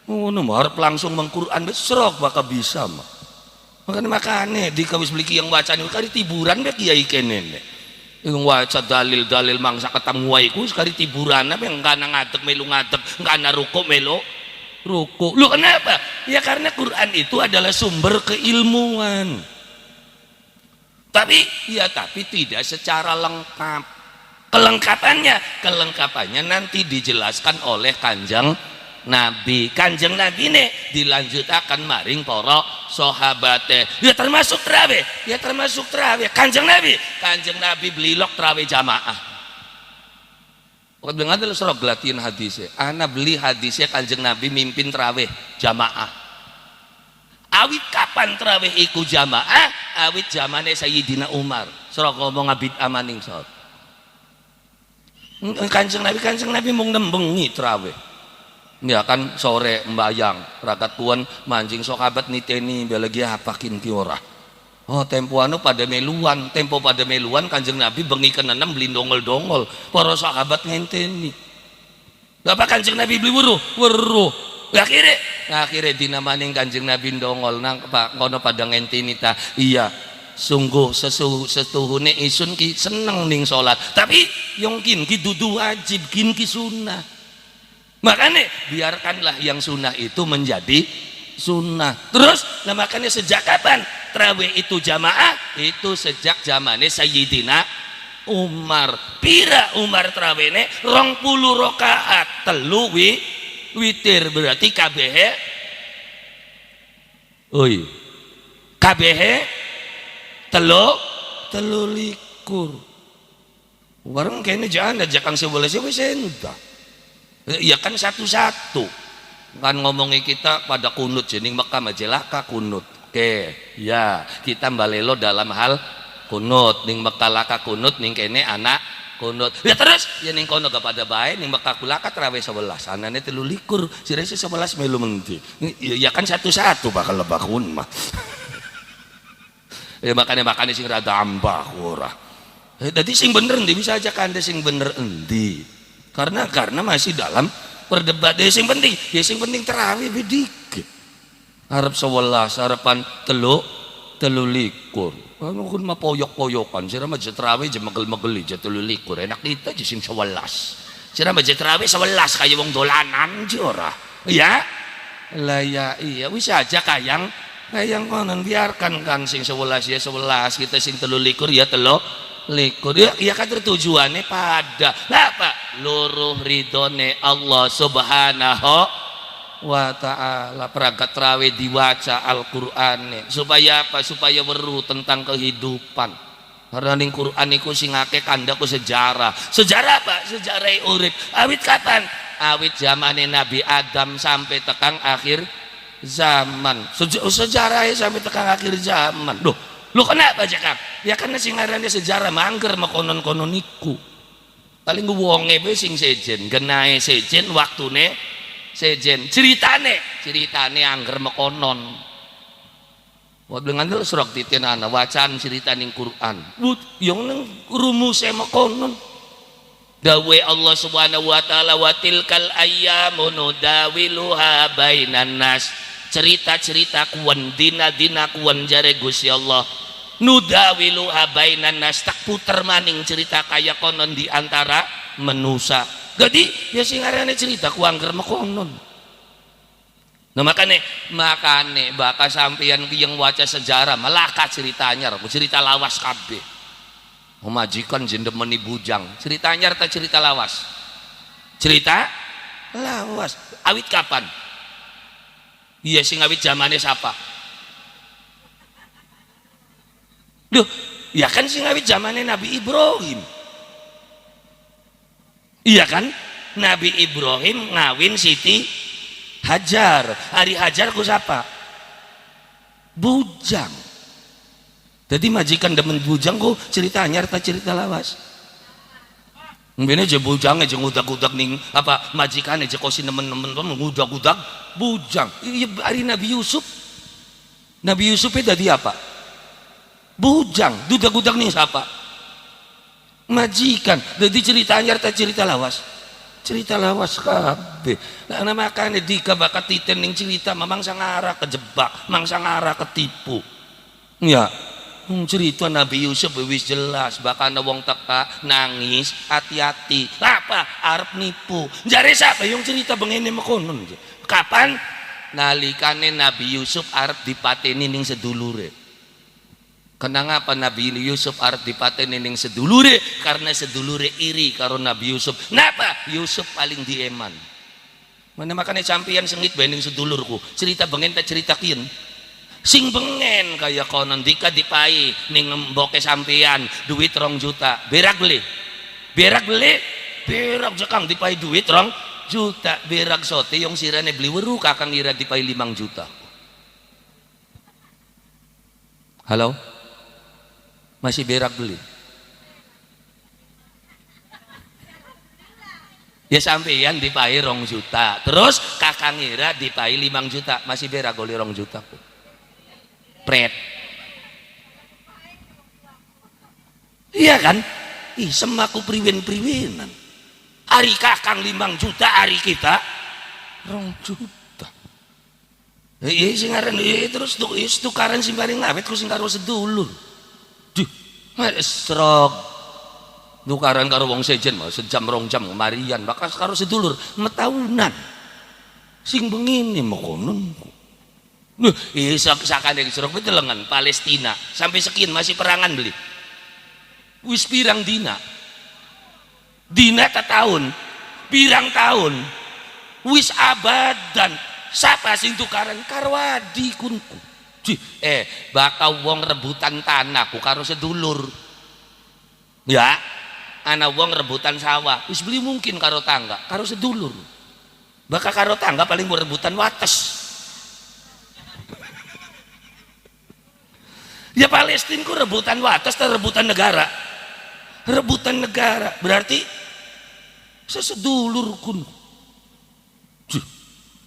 ngono harap langsung mengquran besrok bakal bisa mah makanya di kawis beli yang bacaan kali tiburan be kiai kene yang waca dalil-dalil mangsa ketemu waiku sekali tiburan apa yang kana ngadeg melu ngadeg kana ruku melu ruku. Lu kenapa? Ya karena Quran itu adalah sumber keilmuan. Tapi tidak secara lengkap. Kelengkapannya nanti dijelaskan oleh Kanjeng Nabi. Kanjeng Nabi nih dilanjutkan maring para sahabate. Ya termasuk terawih. Kanjeng Nabi belilok terawih jamaah. Pokoknya dengar dulu surah gelatian hadisnya. Ana beli hadisnya Kanjeng Nabi mimpin terawih jamaah. Awit kapan terawih iku jamaah? Awit zamane Sayyidina Umar. Surah ngomong abid amaning Kanjeng Nabi mung nembengi terawih. Ya kan sore mbayang rakat kuan mancing sokabat niteni belagi apa kinti ora. Oh tempo anu pada meluan, tempo pada meluan Kanjeng Nabi bengi kenenam beli dongol-dongol. Para sahabat ngenteni. Bapak Kanjeng Nabi beli weruh. Akhirnya dinamaning Kanjeng Nabi dongol nang Pak kono pada ngenteni ta. Iya, sungguh setuhune isun ki seneng ning salat. Tapi yang kin ki dudu wajib, kin ki sunnah. Makanya biarkanlah yang sunnah itu menjadi sunnah. Terus nah makanya sejak kapan tarawih itu jamaah? Itu sejak zamannya Sayyidina Umar. Pira Umar tarawihne 20 rakaat telu witir berarti KBH KBH telu likur. Warung kayaknya jangan ada jakang sebelah sih wis entah. Ya kan satu-satu kan ngomongi kita pada kunut jening Mekah majelaka kunut. Oke ya kita balelo dalam hal kunut ning Mekah laka kunut ning kene anak kunut ya terus ya ning kono kepada bae ning Mekah kulaka terawih 11 anane 13 sirese 11 melu menti ya kan satu-satu bakal lebakun mah ya makanya sing rada ambah ora dadi sing bener endi bisa aja kande sing bener endi karena masih dalam perdebatan. Yang penting terawih bedikit harap 11 harapan telu likur anu kun mah poyok-poyokan sira mah terawih je megel-megeli je telu likur enak kita je sing 11 sira mah je terawih 11 kaya wong dolanan je ora ya lah ya iya wis aja kayang konon biarkan kan sing 11 ya 11 kita sing telu likur ya telu likur ya kan tujuannya pada apa luruh ridone Allah subhanahu wa ta'ala perangkat terawih diwaca Al-Qur'an supaya apa supaya weruh tentang kehidupan karena ning Qur'an iku sing akeh kandhaku sejarah apa sejarah urip awit kapan awit zamane Nabi Adam sampai tekan akhir zaman sejarahnya sampai tekan akhir zaman lu kenapa Jakab? Ya karena sing ngaranne sejarah mangger makonon-konon iku. Paling wonge bae sing sejen, genahe sejen, waktune sejen. Ceritane angger makonon. Wa dengan surah titinana wacaan cerita ning Quran. Yang nang rumuse makonon. Dawe Allah Subhanahu wa taala wa tilkal ayyamu nudawiluha bainan nas. Cerita-cerita kuwan dina kuwan jare Gusti Allah nudawilu bainan nas tak puter maning cerita kaya konon di antara manusia jadi ya sing arane cerita ku angger makonon nah makane bakal sampeyan ki yang waca sejarah melaka ceritanya cerita lawas kabeh majikan jendemeni bujang cerita anyar ta cerita lawas awit kapan iya sing awit zamane siapa Duh, ya kan sing awit zamannya Nabi Ibrahim. Iya kan? Nabi Ibrahim ngawin Siti Hajar. Hari Hajar ku siapa? Bujang. Jadi majikan demen bujang ku cerita anyar ta cerita lawas. Mbene aja bujang aja ngudak-ngudak ning apa majikan aja kosi nemen-nemen ngudak-ngudak bujang. Iya hari Nabi Yusuf. Nabi Yusufnya tadi apa? Bujang, dudak-dudak nih siapa? Majikan. Jadi cerita anyar tak cerita lawas kabeh. Nah makanya dika bakat titen ning cerita memang sangara kejebak, mangsa ngara ketipu. Ya, cerita Nabi Yusuf wis jelas bakal wong teka nangis hati-hati. Apa? Arep nipu. Jare siapa yang cerita bengene makonon? Kapan? Nalikane Nabi Yusuf arep dipateni ning sedulure. Kenapa apa Nabi Yusuf arep dipateni ning sedulure karena sedulure iri karo Nabi Yusuf. Napa? Yusuf paling dieman. Mana makanya campian sengit bening sedulurku. Cerita bengen tak cerita kian. Sing bengen kaya konon dika dipai ning mboke sampean duit 2 juta. Berak beli. Berak jakang dipai duit 2 juta. Berak sote yang sirane beli weru kakang ira dipai 5 juta. Halo? Masih berak beli Ya sampeyan dipahi 2 juta, terus kakang Ira dipahi 5 juta, masih bera goli 2 juta kok. Pret. Iya kan? Ih, semaku priwen-priwenan. Hari kakang 5 juta, hari kita 2 juta. Iya sing aran terus tukaran sing paling awet ku sing karo sedulur. Duh, esrog. Tukaran karo wong sejen mah sejam 2 jam kemarian, bakal karo sedulur metahunan. Sing begini mah konon. Sakane serok itu lengan Palestina sampai sekian masih perangan beli. Wis pirang dina ta tahun, pirang tahun, wis abadan. Siapa sing tukaran karo adikunku. Bakal wong rebutan tanahku karo sedulur. Ya, ana wong rebutan sawah, wis beli mungkin karo tangga, karo sedulur. Bakal karo tangga paling mau rebutan wates. Ya Palestina ku rebutan wates atau rebutan negara? Rebutan negara, berarti sesedulur kun.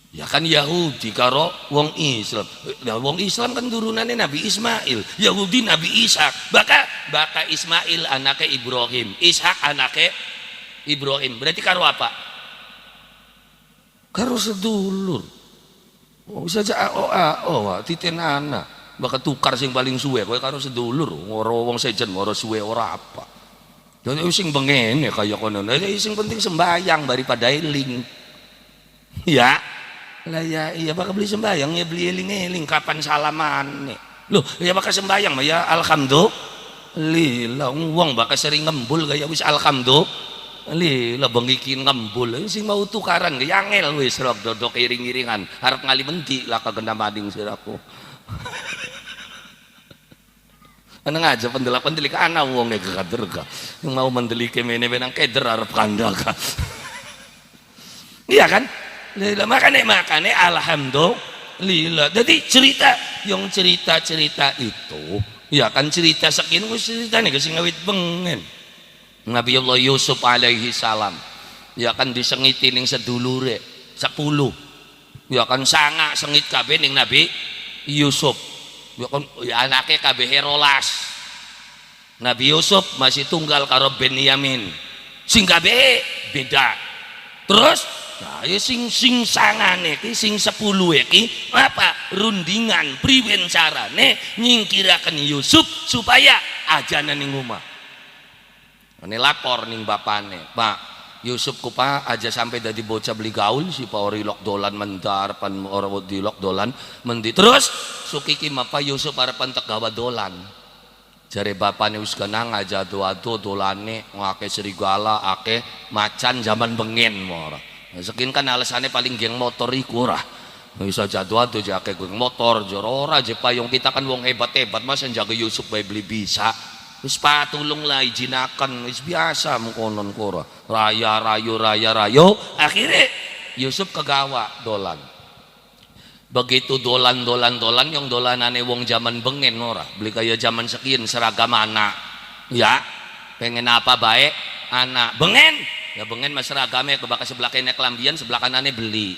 Ya kan Yahudi karo wong Islam. Nah, wong Islam kan turunannya Nabi Ismail, Yahudi Nabi Ishak. Baka Ismail anaknya Ibrahim, Ishak anaknya Ibrahim. Berarti karo apa? Karo sedulur. Bisa aja titen anak. Baka tukar sing paling suwe kowe karo sedulur. Ora wong sejen ora suwe ora apa. Jadi sing bengene kaya kono. Sing penting sembayang daripada eling. Ya. Lah ya iya bakal beli sembayang ya beli eling-eling kapan salaman nih. Loh ya bakal sembayang mah ya alhamdulillah wong bakal sering ngembul gaya wis alhamdulillah bengikin ngembul sing mau tukaran gaya angel wis rok dodok iring-iringan harap ngali menti lah kagenda mading siraku. Ana ngaja pendelak-pendelik ana wong nek kader ka yang mau mendelike mene benang keder arep kandaka. Iya kan? Makanya alhamdulillah. Jadi cerita itu ya kan cerita sekian cerita nih kasih ngawit bengen Nabi Allah Yusuf alaihi salam ya kan disengiti ning sedulure 10 ya kan sanga sengit kabeh ning Nabi Yusuf ya kan ya anake kabeh 12. Nabi Yusuf masih tunggal karo Benyamin sing kabeh beda. Terus nah, ya sing sangane ki sing 10 iki apa rundingan priwen carane nyingkiraken Yusuf supaya ajanan ning omah. Ini lapor ning bapane, Pak Yusuf ku Pak aja sampai dadi bocah beli gaul si Pak ori lok dolan mentar pan ora di lok dolan mendi terus sukiki Pak Yusuf arepan tek gawa dolan. Jare bapane wis kenang aja ado-ado dolane ngake serigala ake macan zaman bengen ora. Sekin kan alasannya paling geng motor iku ora. Bisa jadwal aja ake geng motor jorora aja payung kita kan wong hebat-hebat masa jaga Yusuf bae beli bisa. Wis patulung lah izinakan wis biasa mengkonon kora. Raya rayo akhirnya Yusuf kegawa dolan. Begitu dolan yang dolanane wong zaman bengen ora beli kaya zaman sekian seragam anak ya pengen apa baik anak bengen ya bengen mas seragamnya kebaka sebelah kene kelambian sebelah kanane beli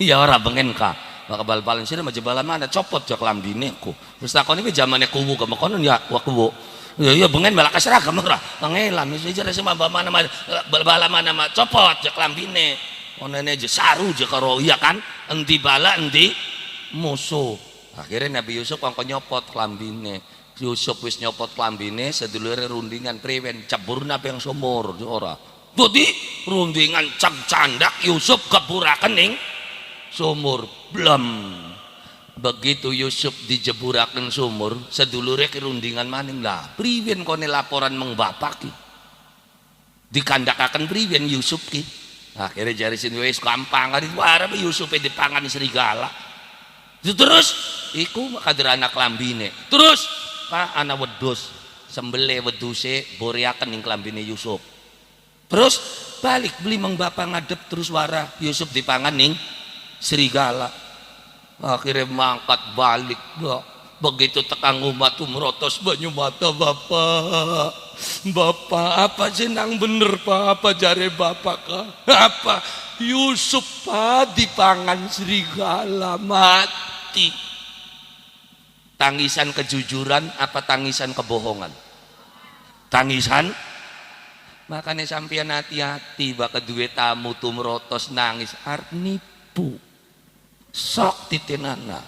ya ora bengen ka bakal bal-balan sih mah jebalan mana copot jak kelambine ku terus takone ki zamane kuwu ka konon ya wa kuwu ya bengen malah seragam ora ngelam wis jare sama mana bal-balan mana copot jak kelambine onene aja saru aja karo iya kan endi bala endi musuh. Akhirnya Nabi Yusuf kok nyopot klambine. Yusuf wis nyopot klambine sedulure rundingan priwen ceburna yang sumur ora. Dadi rundingan cak candak Yusuf keburaken ning sumur blem. Begitu Yusuf dijeburaken sumur sedulure ke rundingan maning lah priwen kone laporan meng bapak ki. Dikandakaken priwen Yusuf ki. Akhirnya jari sini wis gampang ari arep Yusuf dipangan serigala. Terus iku kader anak lambine. Terus Pak anak wedhus sembele wedhuse boreaken ning klambine Yusuf. Terus balik beli mang bapak ngadep terus wara Yusuf dipangan ning serigala. Akhirnya mangkat balik. Begitu tekang umat umrotos banyu mata bapak Bapak apa jenang bener Pak? Apa jare Bapak kah? Apa? Yusuf Pak dipangan serigala mati. Tangisan kejujuran apa tangisan kebohongan? Tangisan. Makanya sampeyan hati-hati bakal duwe tamu tumrotos nangis arep nipu. Sok titenana.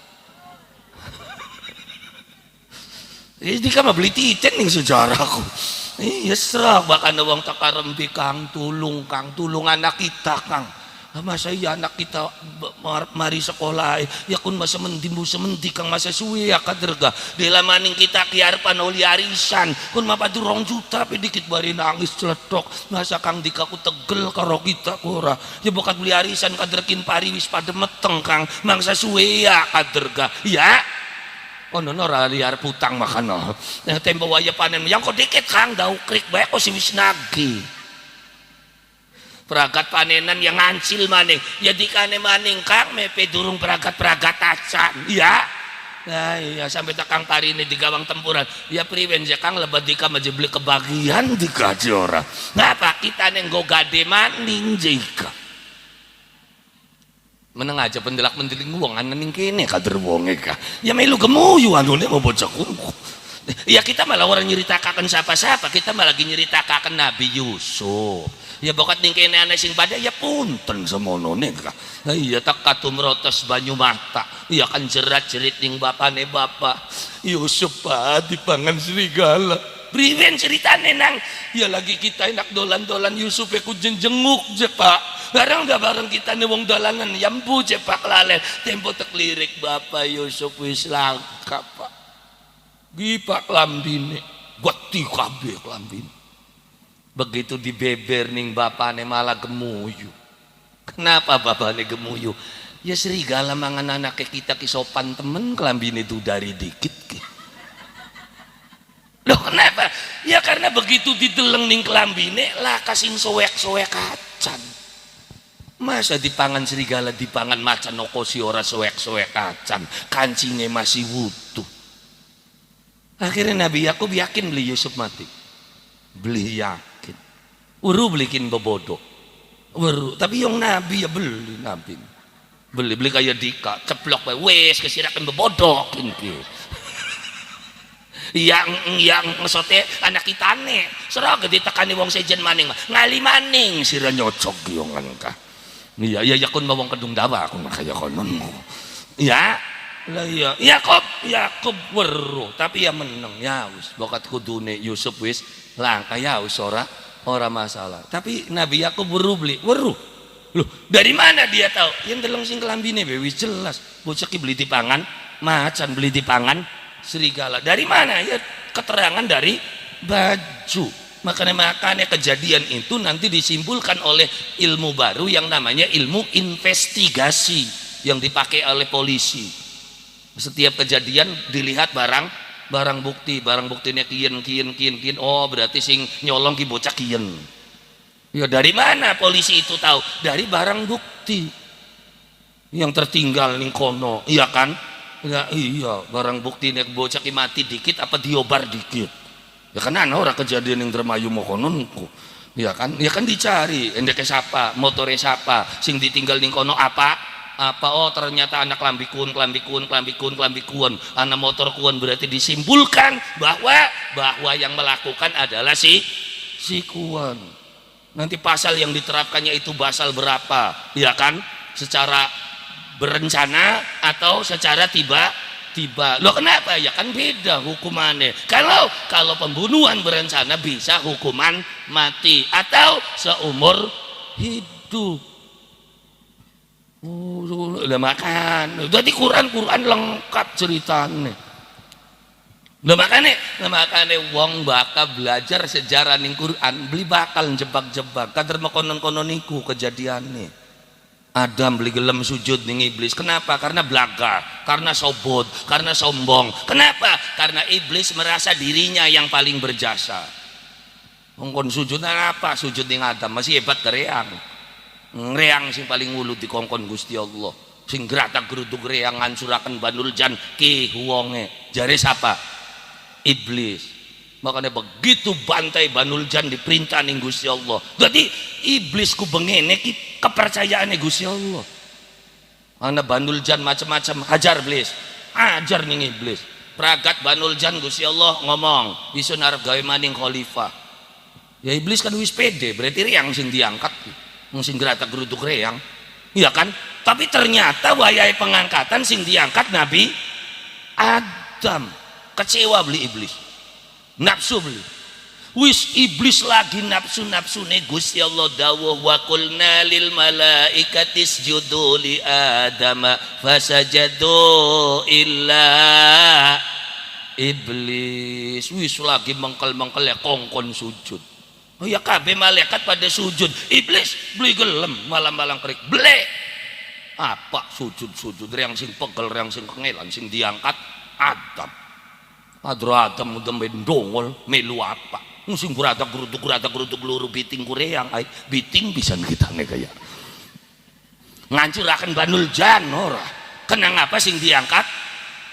Ini kan beli titen ning sejarahku. Iya serak bakal wong tak karempi Kang tulung anak kita Kang. Masa iya anak kita mari sekolah ya kun masa mendimbu semendi Kang masa suwe ya kaderga dela maning kita kiarpan oli arisan kun mapa 2 juta pe dikit bari nangis celetok masa Kang dikaku tegel karo kita ora ya bokat beli arisan kaderkin pari wis pada meteng Kang mangsa suwe ya kaderga ya kono ora liar putang makan tempo waya panen yang kok dikit Kang dau krik bae kok si wis nagih peragat panenan yang ngancil maning ya dikane maning Kang mepe durung peragat acan ya nah iya sampai takang pari ini di gawang tempuran ya priwen ya Kang lebat dika majebli kebagian dikaji ora ngapa kita nenggo gade maning jika meneng aja pendelak mendeling wong anening kene kader wonge ka ya melu gemuyu anune mau bocah kunku ya kita malah orang nyeritakan siapa-siapa kita malah lagi nyeritakan Nabi Yusuf ya bokat ning kene ana sing pada ya punten semonone ka iya tak katumrotos banyu mata iya kan jerat-jerit ning bapane bapak Yusuf Pak dipangan serigala priwen ceritane nang ya lagi kita enak dolan-dolan Yusuf ku jenguk je Pak barang kita nih wong dolanan yambu je Pak lalen tempo tek lirik bapak Yusuf wis langka Pak gipak lambine gati kabeh lambine begitu dibeber ning bapane malah gemuyu kenapa bapane gemuyu ya serigala mangan anake kita kisopan temen kelambine itu dari dikit loh kenapa ya karena begitu dideleng ning kelambine lah kasing soek-soek acan masa dipangan serigala dipangan macan okosi ora soek-soek acan kancingnya masih wutuh akhirnya Nabi Yakub yakin beli Yusuf mati beli yakin uru belikin bebodo uru tapi yang Nabi ya beli kayak dika ceplok wes kesirakan bebodokin yang ngesote anak kita nih serah gede tekani wong sejen maning ngali maning sira nyocok yongan ka iya yakun mawong kedung dawa aku makaya konon ya lah iya Yakub weruh tapi ya meneng ya wis bokat kudune Yusuf wis langka ya wis ora masalah tapi Nabi Yakub weruh loh dari mana dia tahu yang deleng sing kelambine wis jelas bocah ki beli dipangan macan beli dipangan serigala dari mana ya keterangan dari baju makanya kejadian itu nanti disimpulkan oleh ilmu baru yang namanya ilmu investigasi yang dipakai oleh polisi setiap kejadian dilihat barang buktinya kian oh berarti sing nyolong ki bocah kian ya dari mana polisi itu tahu dari barang bukti yang tertinggal ning kono iya kan ya iya barang bukti nek bocah ki mati dikit apa diobar dikit ya kan ana ora kejadian yang termayu mokononku ya kan dicari endeke siapa motore siapa sing ditinggal ning kono apa oh ternyata anak klambikun anak motor kuon berarti disimpulkan bahwa yang melakukan adalah si kuon nanti pasal yang diterapkannya itu pasal berapa ya kan secara berencana atau secara tiba-tiba loh kenapa ya kan beda hukumannya kalau pembunuhan berencana bisa hukuman mati atau seumur hidup udah makan jadi Quran lengkap ceritanya udah makanya wong bakal belajar sejarah ning Quran beli bakal jebak-jebak kader makonon-konon niku kejadiannya Adam beli gelem sujud ning iblis kenapa karena belaga karena sobot karena sombong kenapa karena iblis merasa dirinya yang paling berjasa ngkon sujud apa sujud ning Adam masih hebat kereang ngreang sing paling ngulut di kongkon Gusti Allah sing gerata geruduk reang ngancuraken Banul Jan ki wonge jare siapa iblis Makanya begitu bantai Banul Jan diperintah ning Gusti Allah. Jadi iblis ku bengene ki kepercayaane Gusti Allah. Ana Banul Jan macam-macam hajar iblis. Ajar ning iblis. Pragat Banul Jan Gusti Allah ngomong, "Bisa arep gawe maning khalifah." Ya iblis kan wis pede, berarti riang sing diangkat. Wong sing geratak gerutuk reang. Iya kan? Tapi ternyata wayahe pengangkatan sing diangkat Nabi Adam. Kecewa beli iblis. Nafsu beli. Wis iblis lagi nafsu-nafsune Gusti Allah dawuh wa qulna lil malaikati isjudu li adama fasajadu illa iblis. Wis lagi mengkel-mengkel ya kongkon sujud. Oh ya kabeh malaikat pada sujud, iblis beli gelem malam-malam kerik ble apa sujud yang sing pegel yang sing kengelan sing diangkat Adam Adam udah mendongol melu apa sing guratak gerutuk luru biting kureang ay biting bisa kita nih kayak ngancurakan Banul Jan ora kenang apa sing diangkat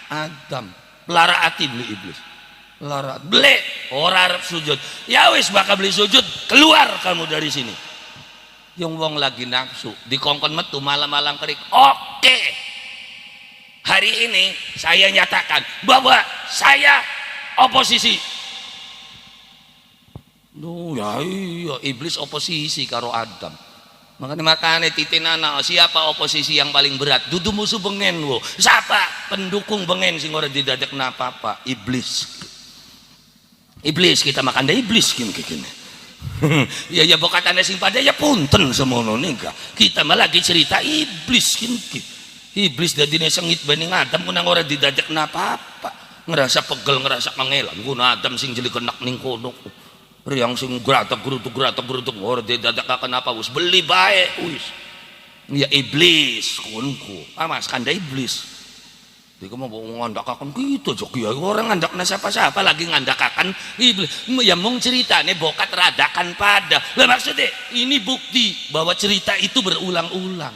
Adam lara ati beli iblis lara ble ora arep sujud ya wis bakal beli sujud keluar kamu dari sini yang wong lagi nafsu dikongkon metu malam-malam kerik oke hari ini saya nyatakan bahwa saya oposisi ya iya iblis oposisi karo Adam makanya titinana siapa oposisi yang paling berat dudu musuh bengen wo siapa pendukung bengen sing ora didadak napa-apa iblis kita makan dah iblis gini ya bokat anda sing pada ya punten semono nih kita malah lagi cerita iblis gini iblis dadine sengit banding Adam kunang ora didadak napa-apa ngerasa pegel ngerasa mengelan guna Adam sing jeli kenak ning kono riang sing gratak gerutuk ora didadak kenapa wis beli bae wis ya iblis kunku mas kanda iblis dia mau ngandakakan gitu jok ya orang ngandakna siapa-siapa lagi ngandakakan iblis ya mau ceritanya bokat radakan pada lah maksudnya ini bukti bahwa cerita itu berulang-ulang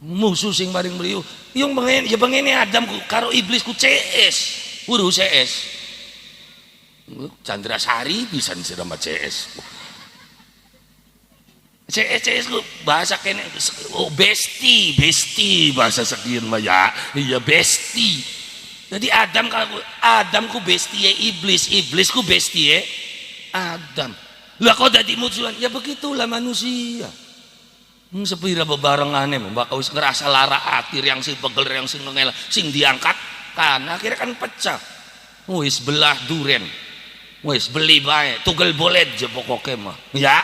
musuh sing paling beliau yang bengen Adam karo iblis ku CS uru CS Chandra Sari bisa disirama CS CS ku bahasa kene oh besti bahasa sekian mah ya iya besti jadi Adam ku besti iblis ku besti Adam lah kok dadi musuhan ya begitulah manusia sepira bebarengannya bakal wis ngerasa lara atir yang sing pegel yang sing ngela sing diangkat kan akhirnya kan pecah wis belah duren wis beli bae tugel bolet je pokoknya mah ya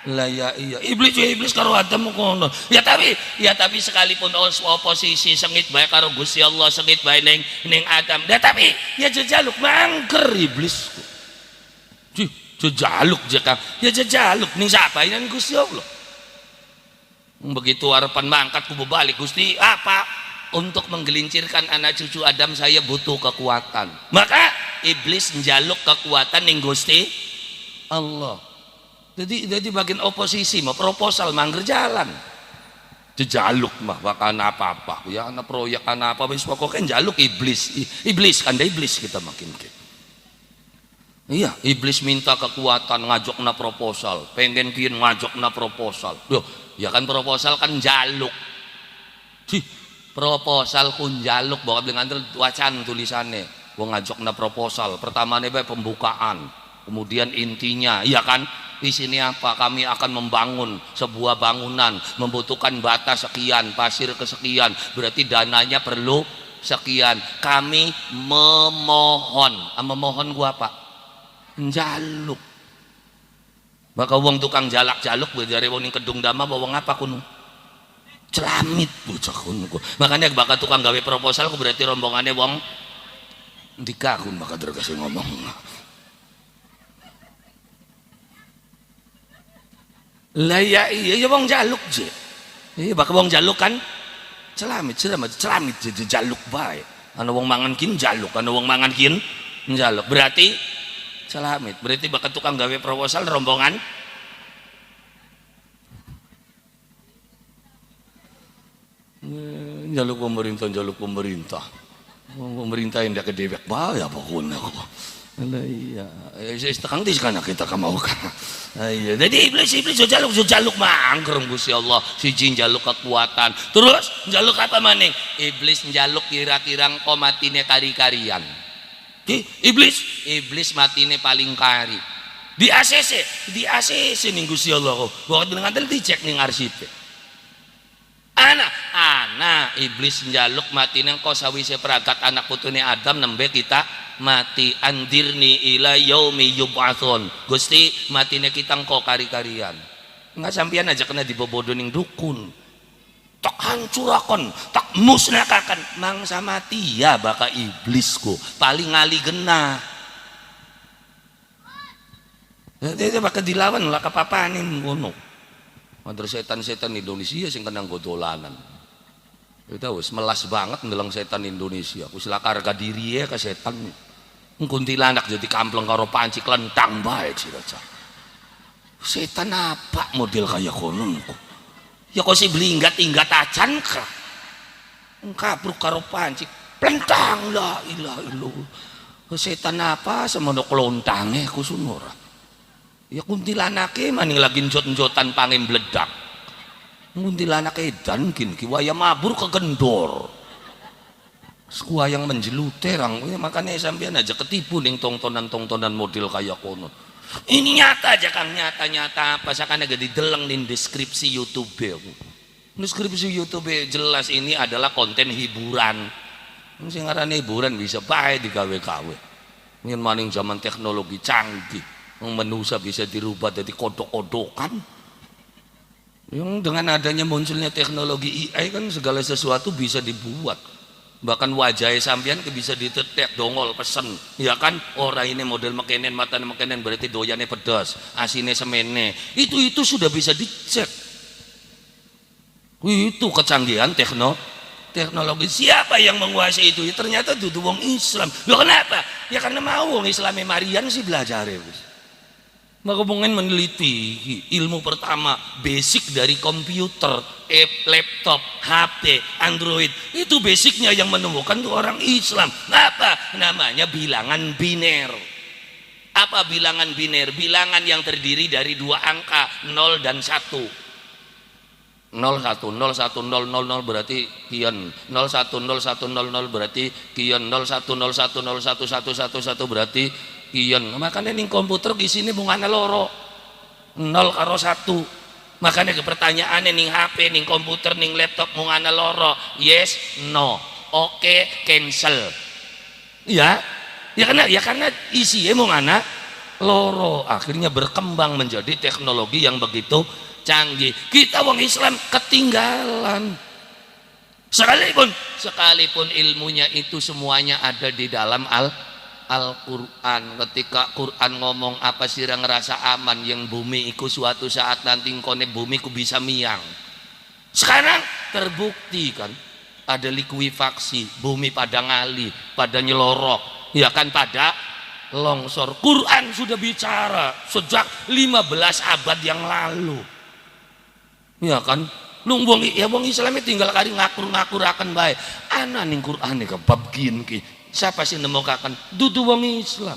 lah ya iya iblis karo Adam kono ya tapi sekalipun oposisi sengit bae karo Gusti Allah sengit bae ning Adam tapi ya jejaluk mangker iblis jejaluk ya jejaluk ning sapa ning Gusti Allah begitu harapan mangkat ku balik Gusti apa untuk menggelincirkan anak cucu Adam saya butuh kekuatan maka iblis njaluk kekuatan ning Gusti Allah jadi bagian oposisi mah proposal mangger jalan jejaluk mah bakal apa-apa ya anak proyek anak apa wis pokoknya jaluk iblis kan iblis kita makin ke iya iblis minta kekuatan ngajokna proposal pengen kieu ngajokna proposal loh ya kan proposal kan jaluk proposal kun jaluk bawa dengan wacan tulisannya wong ngajokna proposal pertamanya bae pembukaan kemudian intinya iya kan di sini apa kami akan membangun sebuah bangunan membutuhkan bata sekian pasir kesekian berarti dananya perlu sekian kami memohon gua apa njaluk maka wong tukang jaluk dari wong ning kedung dama bawa ngapa kuno celamit bocah kuno makanya bakal tukang gawe proposal ku berarti rombongannya wong dikakun maka terkasih ngomong lah ya iya wong jaluk je iya bakal wong jaluk kan celamit je jaluk bae ana wong mangan kin jaluk ana wong mangan kin njaluk berarti celamit berarti bakal tukang gawe proposal rombongan jaluk pemerintah Pemerintah yang ndak kedewek bae apa kuna kok. Lah iya, sekarang di sana kita mau kan. Iya, jadi iblis jaluk mangkrung Gusti Allah, siji njaluk kekuatan. Terus njaluk apa maning? Iblis njaluk kira-kira engko matine kari-karian. Iblis matine paling kari. Di ACC ning Gusti Allah kok. Kok dengan dicek ning arsipe. Anak iblis njaluk matine engko sawise pragat anak putune Adam nembe kita mati. Andirni ila yaumi yub'atsun. Gusti matine kita engko kari-karian. Enggak sampean aja kena dibobodo ning dukun. Tak hancurakan, tak musnahkan mangsa mati ya baka iblisku paling ngali genah. Dia bakal dilawan lah kapapanin ngono. Ada setan-setan Indonesia sing kena godolanan. Kita wis melas banget ndeleng setan Indonesia. Wis lah harga diri ya ke setan. Kuntilanak jadi kampleng karo panci kelentang bae ciraca. Setan apa model kayak kono kok? Ya kok si belinggat-inggat acan ka. Engkabruk karo panci kelentang la ilaha illallah. Setan apa semono kelontange kusunora. Ya kuntilanake maning lagi njot-njotan pangem bledak. Kuntilanake edan kin ki waya mabur kegendor. Sekuayang menjeluterang, makanya sampean aja ketipu ning tontonan-tontonan model kayak kono. Ini nyata aja Kang, nyata apa sakane gede deleng ning deskripsi YouTube. Deskripsi YouTube jelas ini adalah konten hiburan. Sing ngarane hiburan bisa bae digawe-gawe. Yen maning zaman teknologi canggih. Manusia bisa dirubah jadi kodok-kodokan. Yang dengan adanya munculnya teknologi AI kan segala sesuatu bisa dibuat. Bahkan wajah sampean bisa ditetek dongol pesen, ya kan? Orang ini model mekenen mata mekenen berarti doyane pedas, asine semene. Itu sudah bisa dicek. Itu kecanggihan teknologi. Siapa yang menguasai itu? Ya, ternyata dudu wong Islam. Loh kenapa? Ya karena mau wong Islame Marian sih belajar ya. Maka pengen meneliti ilmu pertama basic dari komputer, laptop, HP, Android. Itu basicnya yang menemukan tuh orang Islam. Apa? Namanya bilangan biner. Apa bilangan biner? Bilangan yang terdiri dari dua angka 0 dan 1. 01 berarti kion, 01 berarti kion, 01 berarti kion. Makanya ning komputer di sini bungane loro 0 karo 1. Makanya pertanyaannya ning HP, ning komputer, ning laptop bungane loro yes, no, oke, cancel. Ya karena isinya bungane loro. Akhirnya berkembang menjadi teknologi yang begitu canggih. Kita wong Islam ketinggalan. Sekalipun ilmunya itu semuanya ada di dalam Al-Quran. Ketika Quran ngomong apa sih ngerasa aman yang bumi itu suatu saat nanti kone bumi ku bisa miang. Sekarang terbukti kan ada likuifaksi, bumi pada ngali, pada nyelorok, ya kan pada longsor. Quran sudah bicara sejak 15 abad yang lalu. Ya kan? Lu wong Islam tinggal kali ngakur-ngakuraken bae. Ana ning Quran iki bab ki. Siapa sih nemokaken dudu wong Islam.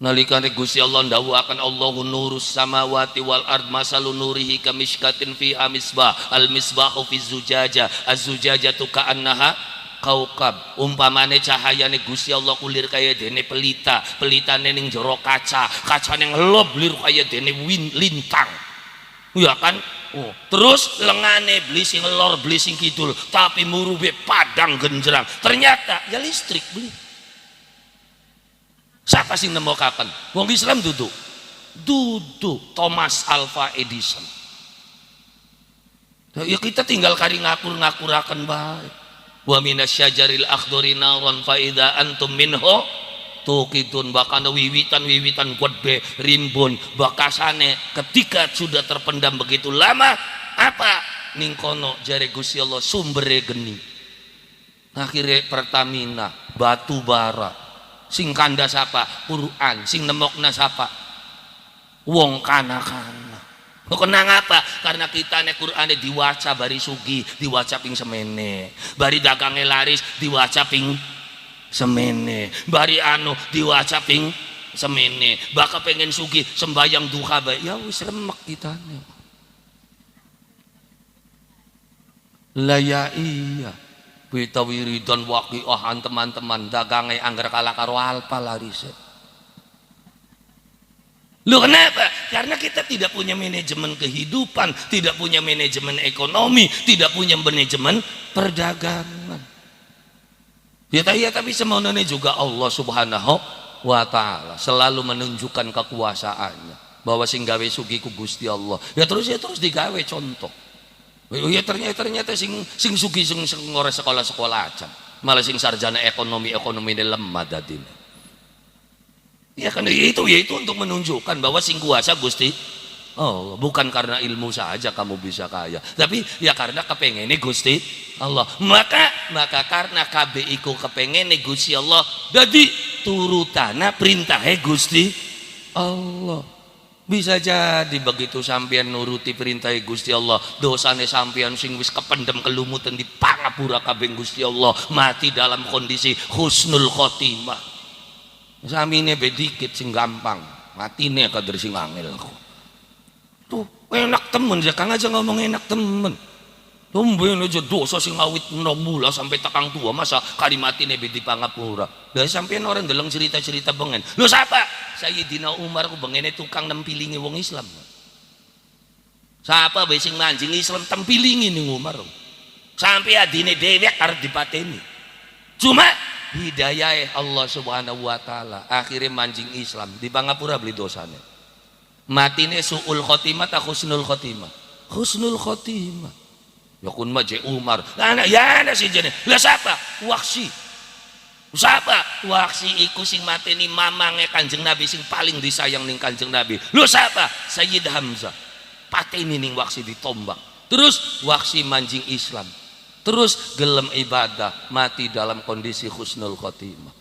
Nalikane Gusti Allah ndawuhaken Allahu nurus samawati wal ard masalun nurihi kamishkatin fi amisbah al misbahu fi zujaja az-zujajatu ka'annaha kaukab. Umpamane cahayane Gusti Allah kulir kaya dene pelitane ning jero kacane ngelob lir kaya dene lintang. Ya kan? Oh, terus lengane beli sing lor beli sing kidul tapi murube padang genjerang. Ternyata ya listrik beli. Siapa sing nemokaken? Wong Islam duduk Thomas Alva Edison. Ya kita tinggal kari ngakur-ngakuraken bae. Wa minasyajaril akhdari naron fa idza antum minhu tukidun. Bahkan wiwitan gede rimbun bakasane ketika sudah terpendam begitu lama apa ningkono jare Gusti Allah sumbere geni. Akhirnya Pertamina batu bara sing kandas apa Quran, sing nemokna sapa wong kana-kana. Kenang apa? Karena kita nek Qur'ane diwaca bari sugi, diwaca ping semene. Bari dagange laris diwaca ping semene. Bari anu diwaca ping semene. Bakal pengen sugi sembayang duha bae. Ya wis remek kitane. Lah ya iya. Bita wiridan waqiahan teman-teman dagange anggar kalah karo alpa larise. Loh kenapa? Karena kita tidak punya manajemen kehidupan, tidak punya manajemen ekonomi, tidak punya manajemen perdagangan. Ya tapi semuanya juga Allah Subhanahu wa Ta'ala selalu menunjukkan kekuasaannya bahwa sing gawe sugih ku Gusti Allah. Ya terus digawe contoh. Ya ternyata sing sugih sing ngore sekolah-sekolah aja. Malah sing sarjana ekonomi lemah dadine. Ya kan itu untuk menunjukkan bahwa sing kuasa Gusti Allah, bukan karena ilmu saja kamu bisa kaya, tapi ya karena kepengene Gusti Allah. Maka karena kabeh iku kepengene Gusti Allah, dadi turutana perintahe Gusti Allah. Bisa jadi begitu sampean nuruti perintah Gusti Allah, dosane sampean sing wis kependem kelumutan di pangapura kabeh Gusti Allah, mati dalam kondisi husnul khotimah. Samine bedikit sing gampang, matine kader sing angel. Tuh enak temen ya Kang aja ngomong enak temen. Tumben aja dosa sing awit 6 bulan sampai takang tua masa kalimatine bedi pangapura. Lah sampean orang ndeleng cerita-cerita bengen. Lho siapa? Sayyidina Umar ku bengene tukang nempilingi wong Islam. Siapa bae sing manjing Islam tempilingi ning Umar. Sampai adine dhewek arep dipateni. Cuma hidayah Allah Subhanahu wa Ta'ala akhirnya manjing Islam di pangapura beli dosane. Matine suul khotimah ta husnul khotimah? Husnul khotimah. Ya kun maje Umar. Ya ana si jene. Lah siapa? Wahsy. Siapa? Wahsy iku sing mateni mamange Kanjeng Nabi sing paling disayang ning Kanjeng Nabi. Lho siapa? Sayyid Hamzah. Pateni ning Wahsy ditombak. Terus Wahsy manjing Islam. Terus gelem ibadah, mati dalam kondisi husnul khotimah.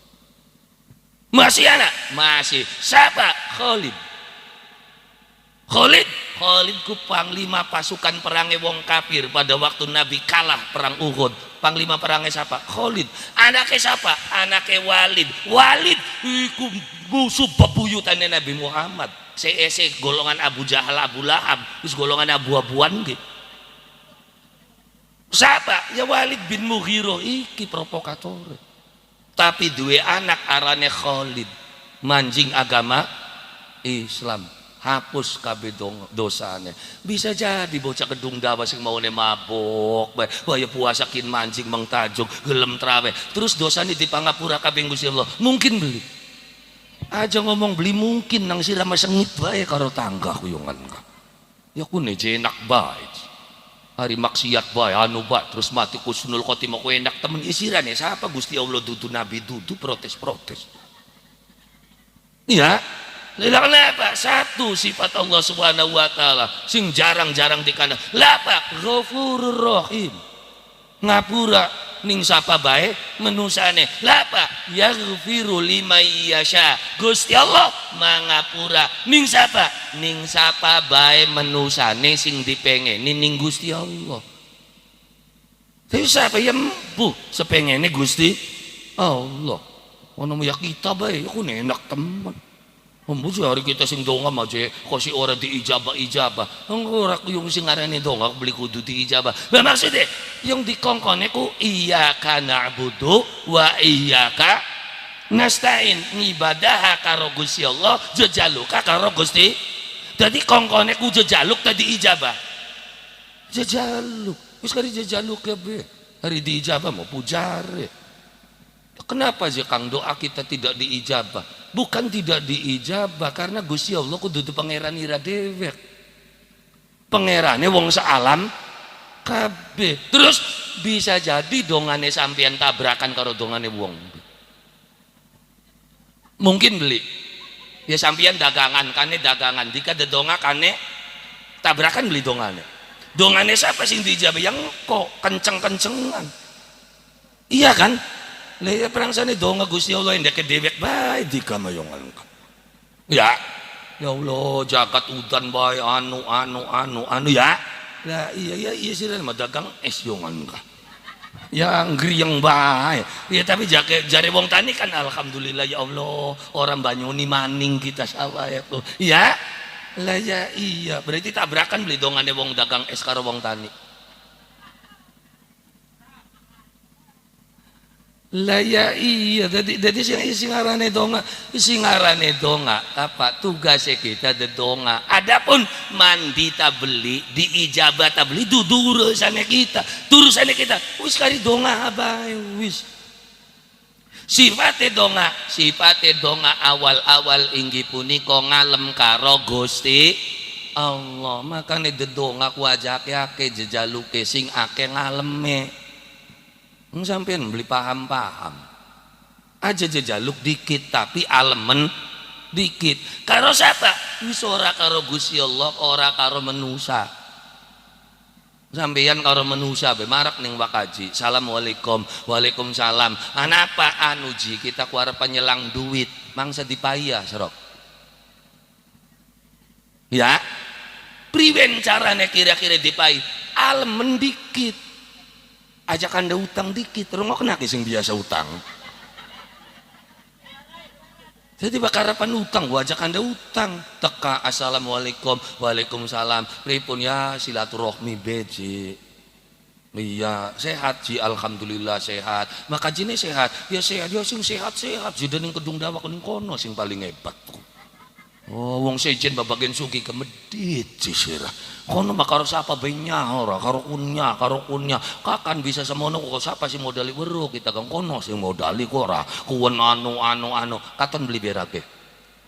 Masih anak? Masih. Siapa? Khalid ku panglima pasukan perangnya wong kafir pada waktu Nabi kalah perang Uhud. Panglima perangnya siapa? Khalid. Anaknya siapa? Anaknya Walid. Walid iku musuh bebuyutannya Nabi Muhammad. CEC golongan Abu Jahal, Abu Lahab, terus golongan abu-abuan gitu. Siapa? Ya Walid bin Mughirah iki provokator. Tapi dua anak arane Khalid manjing agama Islam. Hapus kabeh dosane. Bisa jadi bocah gedung dawa sing maune mabok, waya puasa kin mancing Mang Tajuk, gelem traweh. Terus dosane dipangapura kabeh Gusti Allah. Mungkin beli. Aja ngomong beli mungkin nang sirama sengit bae karo tangga kuyungan. Ya kune enak bae. Hari maksiat bae anu bae terus mati husnul khotimah ku enak temen isirane siapa Gusti Allah dudu nabi dudu protes-protes. Ya. Lah kenapa? Satu sifat Allah Subhanahu wa Ta'ala sing jarang-jarang dikandang. Lapa? Ghafurur Rahim. Ngapura ning sapa bae menusane. Lapa? Yaghfiru liman yasha. Gusti Allah mangapura ning sapa? Ning sapa bae menusane sing dipengeni ning Gusti Allah. Tapi siapa yang bu sepengene Gusti Allah. Ono ya kita bae aku enak temen. Membujuk hari kita sing donga aja kosi orang diijabah ora yung sing ngarani donga beli kudu diijabah. Lah maksudnya yang dikongkone ku iyyaka na'budu wa iyyaka nasta'in, ngibadah karo Gusti Allah jejaluk karo Gusti. Dadi kongkone ku jejaluk tadi ijabah. Jejaluk wis kari jejaluk ya be. Hari diijabah mau pujare. Kenapa sih Kang doa kita tidak diijabah? Bukan tidak diijabah karena Gusti Allah kudu pangeran ira dewek. Pangerane wong sealam kabeh. Terus bisa jadi dongane sampean tabrakan karo dongane wong. Mungkin beli. Ya sampean dagangan kane dagangan dika dedonga kane tabrakan beli dongane. Dongane siapa sing diijabah? Yang kok kenceng-kencengan. Iya kan? Lah perang sana donga Gusti Allah ndek dewek bae dikamayongan. Ya. Ya Allah, jagat udan bae anu ya. Lah iya sih madagang es yongan ka. Ya ngrieng bae. Ya tapi jare wong tani kan alhamdulillah ya Allah, orang Banyuni maning kita sawah ya tuh. Ya. Lah ya iya, berarti tabrakan beli dongane wong dagang es karo wong tani. Lah ya iya, jadi singarane donga apa tugasnya kita de donga. Adapun mandi ta beli, diijabah ta beli itu urusannya kita. Wis kari donga abae wis. Sifate donga awal-awal inggih punika ngalem karo Gusti Allah. Makane dedonga ku ajake ake jejaluke sing akeh ngaleme. Sampean beli paham aja jejaluk dikit tapi alemen dikit karo siapa? Wis ora karo Gusti Allah, ora karo manusa. Sampeyan karo manusa be marak ning wakaji. Assalamualaikum, waalaikumsalam. Anapa anuji kita ku arep nyelang duit mangsa dipaya serok. Ya. Priwen carane kira-kira dipai? Alemen dikit. Ajak Anda utang dikit, rongok nak sing biasa utang. Jadi bakarapan utang, gua ajak Anda utang. Teka assalamualaikum, waalaikumsalam. Pripun ya silaturahmi beji. Iya sehat ji, alhamdulillah sehat. Maka jine sehat, ya sehat, ya sing sehat. Jadi ning kedung dawa kuning kono sing paling hebat. Oh, wong sejen babagian sugi ke medit sisira. Kono makaro sapa benya ora karo kunya. Kakan bisa semono kok sapa si modali weruh kita kang kono sing modali kok ora. Kuwen anu katon beli berake.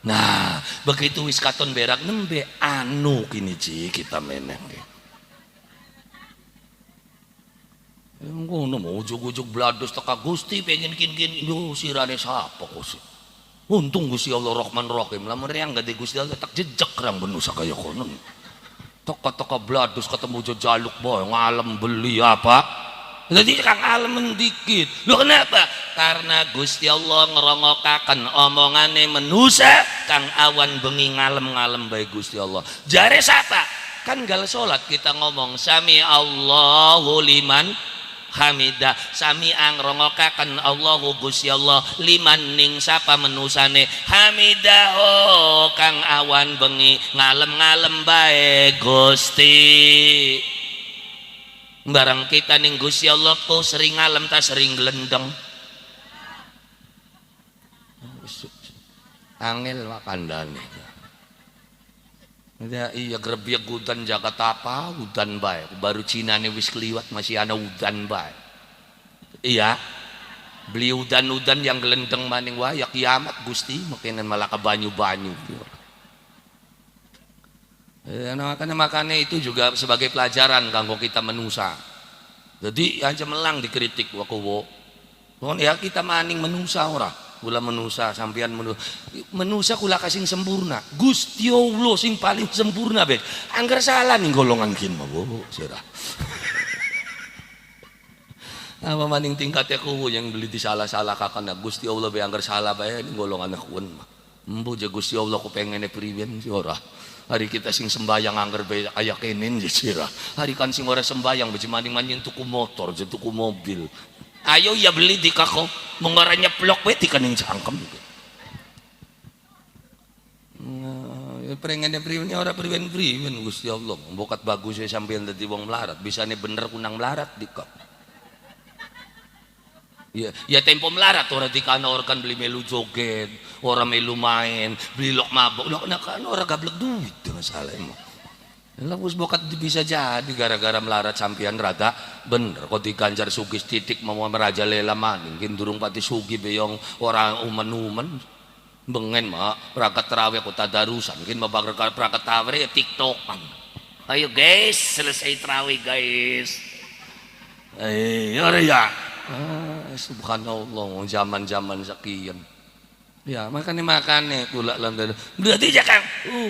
Nah, begitu wis katon berak nembe anu kini ji kita meneng. Ngono mau ujug-ujug blados teka Gusti pengen kin yo sirane sapa kok sih. Untung Gusti Allah Rahman Rahim. Lamun yang gede Gusti Allah tak jejak rang benusa kaya konon. Toko-toko bladus ketemu jejaluk boy ngalem beli apa? Jadi kang alem dikit. Lo kenapa? Karena Gusti Allah ngerongokaken omongane menusa kang awan bengi ngalem bae Gusti Allah. Jare siapa? Kan gal salat kita ngomong sami Allahu liman hamidah, sami angrongokaken Allahu Gusti Allah liman ning sapa menusane hamidah kang awan bengi ngalem bae Gusti. Barang kita ning Gusti Allah tuh sering ngalem ta sering glendeng. Angel wakandane. Ya, iya grebyeg udan jagat apa udan bae baru Cina nih wis keliwat masih ada udan bae. Iya beli udan yang gelendeng maning wae ya kiamat Gusti makinan malah ke banyu makanya itu juga sebagai pelajaran kanggo kita menusa. Jadi aja melang dikritik wakowo ya kita maning menusa ora kula menusa sampean menusa kula kasing sempurna Gusti Allah sing paling sempurna be anggar salah nih golongan kin mah sirah apa maning tingkatnya ku yang beli disalah-salah kakana Gusti Allah be anggar salah bae ning golongan kuwen mah embu je Gusti Allah ku pengene priwen si ora hari kita sing sembayang anggar bae aya kenen je sirah hari kan sing ora sembayang beje maning-maning tuku motor je tuku mobil. Ayo ya beli di kako mengoranya plok we di kaning cangkem gitu. Pengennya priwen ora priwen Gusti Allah. Bokat bagus ya sampeyan dadi wong melarat, bisane bener kunang melarat dikok. Ya tempo melarat ora dikanaorkan beli melu joget, ora melu main, beli lok mabok. Lok kan ora gablek duit dengan salah emang. Lamus bokat bisa jadi gara-gara melarat sampean rada bener kok diganjar sugis titik mau meraja lela maning kin durung pati sugi beyong orang uman bengen mak prakat terawih kok tadarusan kin mabagre prakat tarawih ya tiktokan. Ayo guys selesai terawih guys. Ayo ya. Subhanallah zaman-zaman sekian. Ya makanya kula lan berarti jakang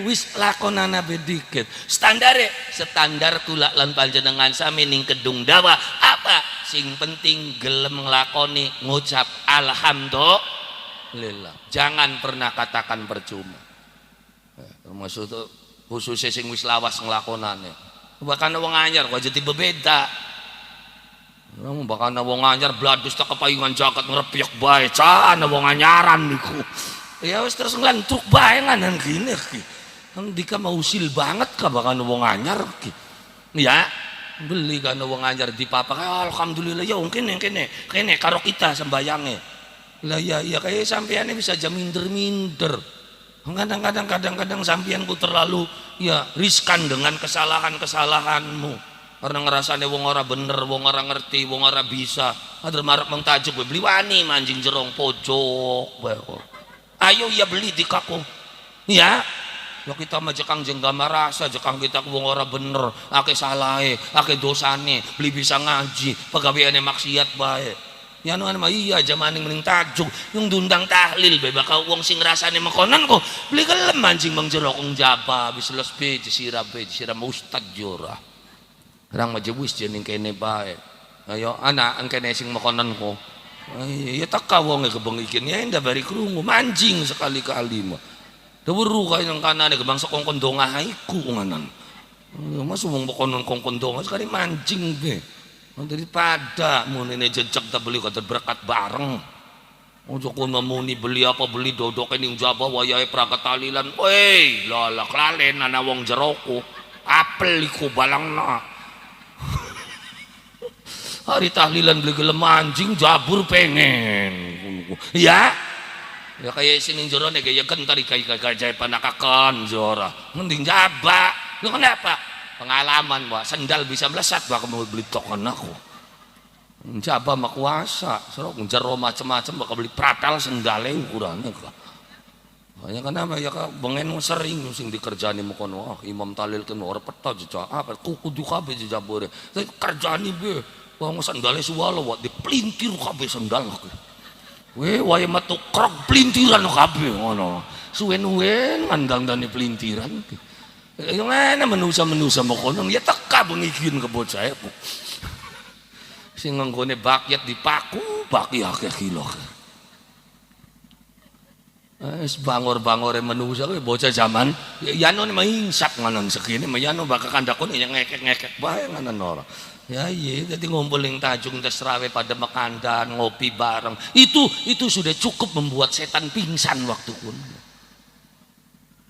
wis lakonana bedikit standar kula lan panjenengan sami ning kedung dawa apa sing penting gelem nglakoni ngucap alhamdulillah jangan pernah katakan percuma maksud khususnya sing wis lawas nglakonane bahkan wong anyar kok jadi bebeda bahkan wong anyar bladus tak kepayungan jaket ngrepyek bae can wong anyaran niku ya wis terus nglantruk bae nganan gini ki ndika mau usil banget ka bahkan wong anyar ki ya beli kan wong anyar di papa alhamdulillah ya kene karo kita sembayange lah ya kayak sampeannya bisa aja minder kadang-kadang sampeanku terlalu ya riskan dengan kesalahanmu karena ngerasane wong ora bener wong ora ngerti wong ora bisa ada marek mengtajuk beli wani manjing jerong pojok ayo ya beli di kaku ya kita mah jekang jengga marasa jekang kita wong ora bener ake salahe ake dosane beli bisa ngaji pegaweane maksiat bae ya anu mah iya jamaning mending tajuk yung dundang tahlil be bakal wong sing rasane mengkonan kok beli gelem mancing bang jerok jaba bis lesbe disirah ustad jora rang majebus jening kene bae ayo anak kene sing mengkonan kok ya tak wong kebengikin ya indah bari krungu mancing sekali-kali mah dawuru kayo ng kanane gebang sa kongkong donga haiku nganan mas umong bakonon kongkong donga sekali mancing be daripada muni jejak tak beli kata berkat bareng untuk muni beli apa beli dodok ini jaba wayai prakat talilan woi lala klalen ana wong jeroko apel iku balangna hari tahlilan beli gelem anjing jabur pengen ya kayak sini jero nih kayak kentari kayak jaya panakakan jora mending jaba lu kenapa pengalaman wah sendal bisa melesat wah kamu beli token aku jaba mah kuasa serok jero macam-macam bakal beli pratal sendalnya ukurannya kah banyak kenapa ya kak bengen sering sing dikerjani mau kono imam talil kan orang peta jaja apa kudu kabe jabure tapi kerjani be wah sendalnya suwalo wah dipelintir kabe sendal weh wae metu krok pelintiran kabeh ngono suwen-wen mandang-dane pelintiran yang mana menusa mau kono ya teka bengikin ke bocah aku sing nggone bakyat dipaku baki akeh kilo bangor-bangore menusa kowe bocah zaman yano ni mahingsap nganon sekini mayano baka kandakon yang ngekek bae nganon ora ya iya jadi ngumpuling tajung desrawe pada makandan ngopi bareng itu sudah cukup membuat setan pingsan waktu pun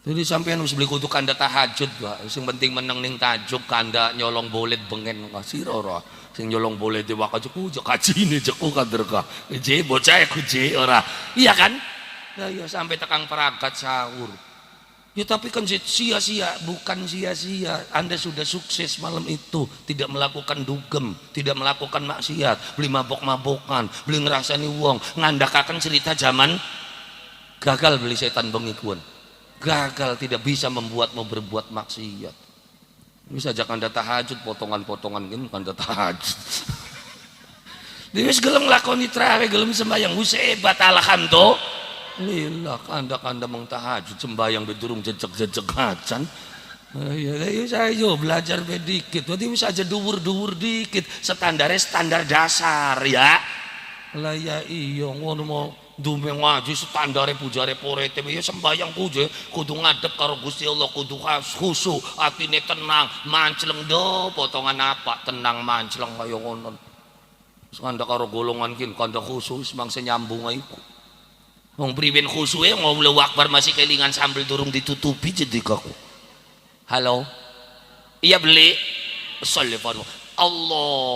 jadi sampai harus beli kudu kanda tahajud Pak yang penting meneng ning tajuk kanda nyolong bolet bengen kasih ora sing nyolong bolet di wakajuku kaji ini jeku kaderka je bocah aku je ora iya kan ya sampai tekang peragat sahur ya tapi kan sia-sia bukan sia-sia Anda sudah sukses malam itu tidak melakukan dugem tidak melakukan maksiat beli mabok-mabokan beli ngerasani wong ngandakakan cerita zaman gagal beli setan bengikuan gagal tidak bisa membuatmu berbuat maksiat bisa aja kanda tahajud potongan-potongan gini kanda tahajud dia gelem lakoni trawe gelem sembahyang wis hebat alhamdulillah lillah kanda mengtahajud sembahyang bedurung jejak acan ya saya belajar bedikit berarti bisa aja duwur dikit standar dasar ya lah ya iya ngono mau dume ngaji standare pujare porete ya sembahyang kudu ngadep karo Gusti Allah kudu khusyuk atine tenang mancleng do potongan apa tenang mancleng kaya ngono kanda karo golongan kin kanda khusyuk mangsa nyambung iku wong priwen khusuke ngomong akbar masih kelingan sambil durung ditutupi jadi kaku halo iya beli sallallahu Allah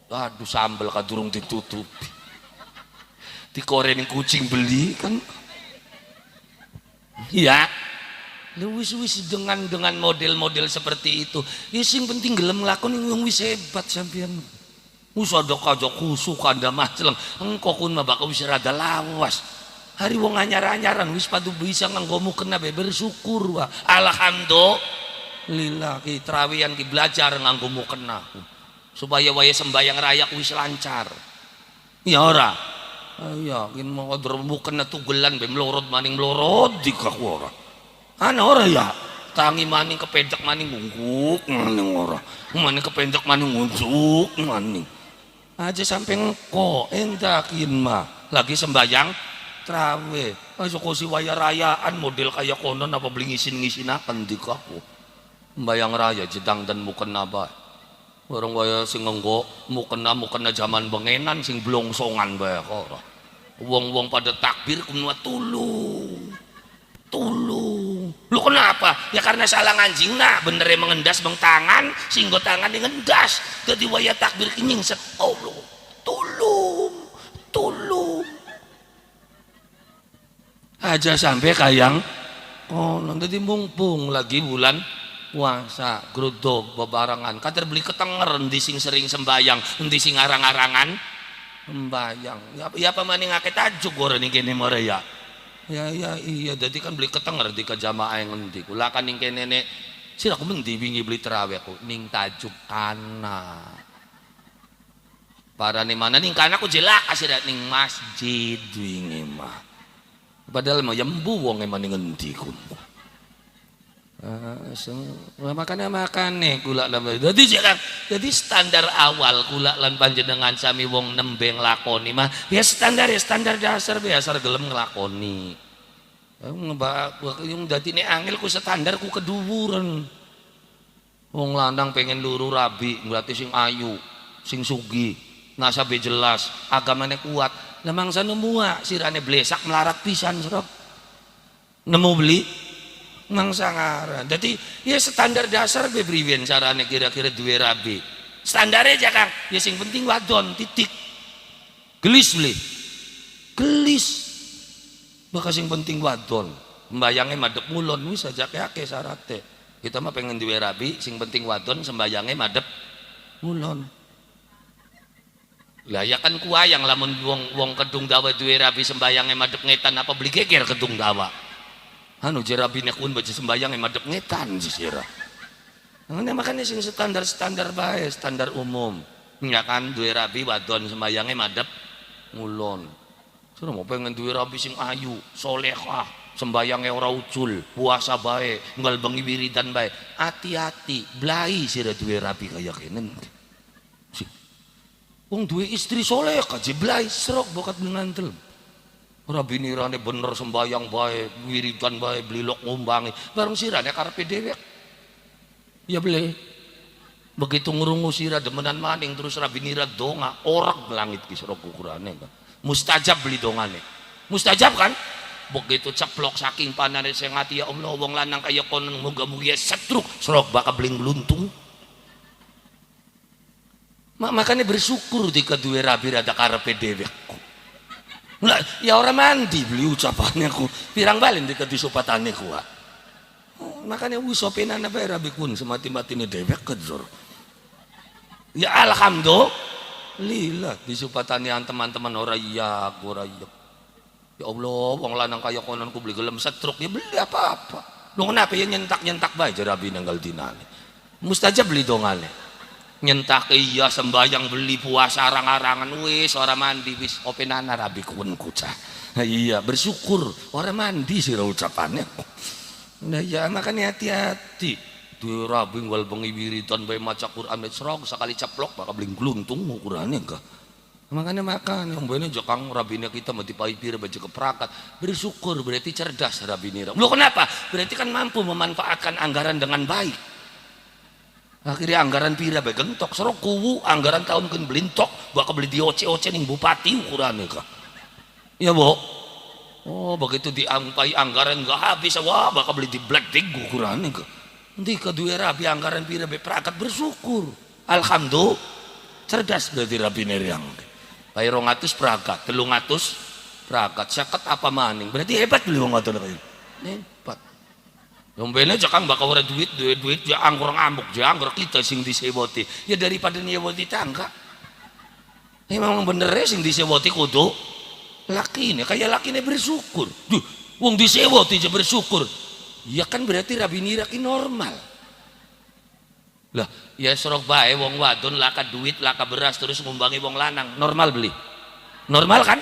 aduh sambel kadurung ditutupi dikorenin kucing beli kan ya wis dengan model-model seperti itu ya sing penting gelem nglakoni wong wis hebat sampean usadok aja kusuk kanda macleng engko kun mah bakal wis rada lawas hari wong anyar-anyaran wis padu bisa nganggomu kena bersyukur wa alhamdulillah ki trawian ki belajar nganggomu kena supaya waya sembayang rayak wis lancar ya ora yakin mau dremu kena tugelan be mlorot maning mlorot dikak ora ana ora ya tangi maning kependek maning ngungkuk maning ora maning kependek maning ngunjuk maning aja sampai engko entakin mah lagi sembayang trawe ayo ko si waya rayaan model kayak konon apa beli ngisin-ngisinakan di kaku bayang raya jedang dan mukena ba orang waya sing ngenggo mukena zaman bengenan sing blongsongan bae ora wong-wong pada takbir kumua tulung lu kenapa ya karena salah anjing nah bener mengendas bang tangan singgo tangan ngendas jadi waya takbir kinying set Allah tulung aja sampai kayang oh nanti mumpung lagi bulan puasa grudog bebarangan kader beli ketenger endi sing sering sembayang endi sing arang-arangan sembayang ya apa maning ngake tajuk ora ning kene more ya iya jadi kan beli ketenger di kejamaah yang endi kula kan ning kene nek sira ku mendi wingi beli tarawih ku ning tajuk kana para ning mana ning kana ku jelak asira ning masjid wingi mah padahal mah yembu wong emang ning endi ku makane kula jadi standar awal kula lan panjenengan sami wong nembe nglakoni mah ya standar dasar biasa gelem nglakoni yung dadi nek angel ku standar ku keduwuren wong lanang pengen luru rabi berarti sing ayu sing sugih nasabe jelas agamane kuat lah mangsa nemu sirane blesak melarat pisan serok nemu beli mangsa ngaran jadi ya standar dasar bebriwen carane kira-kira duwe rabi standare aja Kang ya sing penting wadon titik gelis beli gelis maka sing penting wadon sembayangnya madep ngulon wis aja akeh syarate kita mah pengen duwe rabi sing penting wadon sembayangnya madep ngulon lah ya kan kuayang lamun wong kedung dawa duwe rabi sembayangnya madep ngetan apa beli geger kedung dawa anu jerabine kun baca sembayang madep ngetan sira makanya sing standar bae standar umum ya kan duwe rabi wadon sembayangnya madep ngulon sira mau pengen duwe rabi sing ayu solehah sembayangnya ora ucul puasa bae nggal bengi wiridan bae hati-hati blai sira duwe rabi kaya kene wong duwe istri soleh kaje blai serok bokat ngantel ora binirane bener sembayang bae wiridan bae blilok ngumbangi bareng sirane karepe dhewek ya beli begitu ngrungu sira demenan maning terus ra binira donga orek langit ki sira ukurane mustajab beli dongane mustajab kan begitu ceplok saking panane sing ati ya Allah wong lanang kaya kono muga-muga setruk sira bakal bling gluntung makanya bersyukur jika duwe rabi rada karepe dhewek lah ya orang mandi beli ucapannya ku pirang balen dekat di sopatannya ku makanya usopenan apa rabi kun semati-mati ini dewek kejor ya alhamdulillah di sopatannya teman-teman orang iya ya Allah wong lanang kaya konon ku beli gelem setruk ya beli apa-apa lu kenapa ya nyentak bae rabi nanggal dinane mustajab beli dongane nyentak iya sembayang beli puasa arang-arangan wis ora mandi wis openana rabi kun kucah iya bersyukur ora mandi sira ucapannya nah ya makanya hati-hati duwe rabi wal bengi wiridan bae maca Quran serok sekali ceplok bakal bling gluntung ukurane enggak makanya makan yang bene jekang rabine kita mati paipir baca keprakat bersyukur berarti cerdas rabine lu kenapa berarti kan mampu memanfaatkan anggaran dengan baik akhirnya anggaran pira bae gentok serok kuwu anggaran tahun keun blintok bakal beli di oce-oce ning bupati ukurane kah ya bo oh begitu diampai anggaran enggak habis wah bakal beli di black dig ukurane kah nanti kedua rabi anggaran pira bae prakat bersyukur alhamdulillah cerdas berarti rabi neriang bae 200 prakat 300 prakat 50 apa maning berarti hebat beli wong ngoten kaya hebat Yombene jakang bakal ora duit ya anggur ngamuk ya anggur kita sing disewoti ya daripada nyewoti tangga memang bener sing disewoti kudu lakine kayak lakine bersyukur duh wong disewoti aja bersyukur ya kan berarti rabini raki normal lah ya serok bae wong wadon laka duit laka beras terus ngumbangi wong lanang normal beli normal kan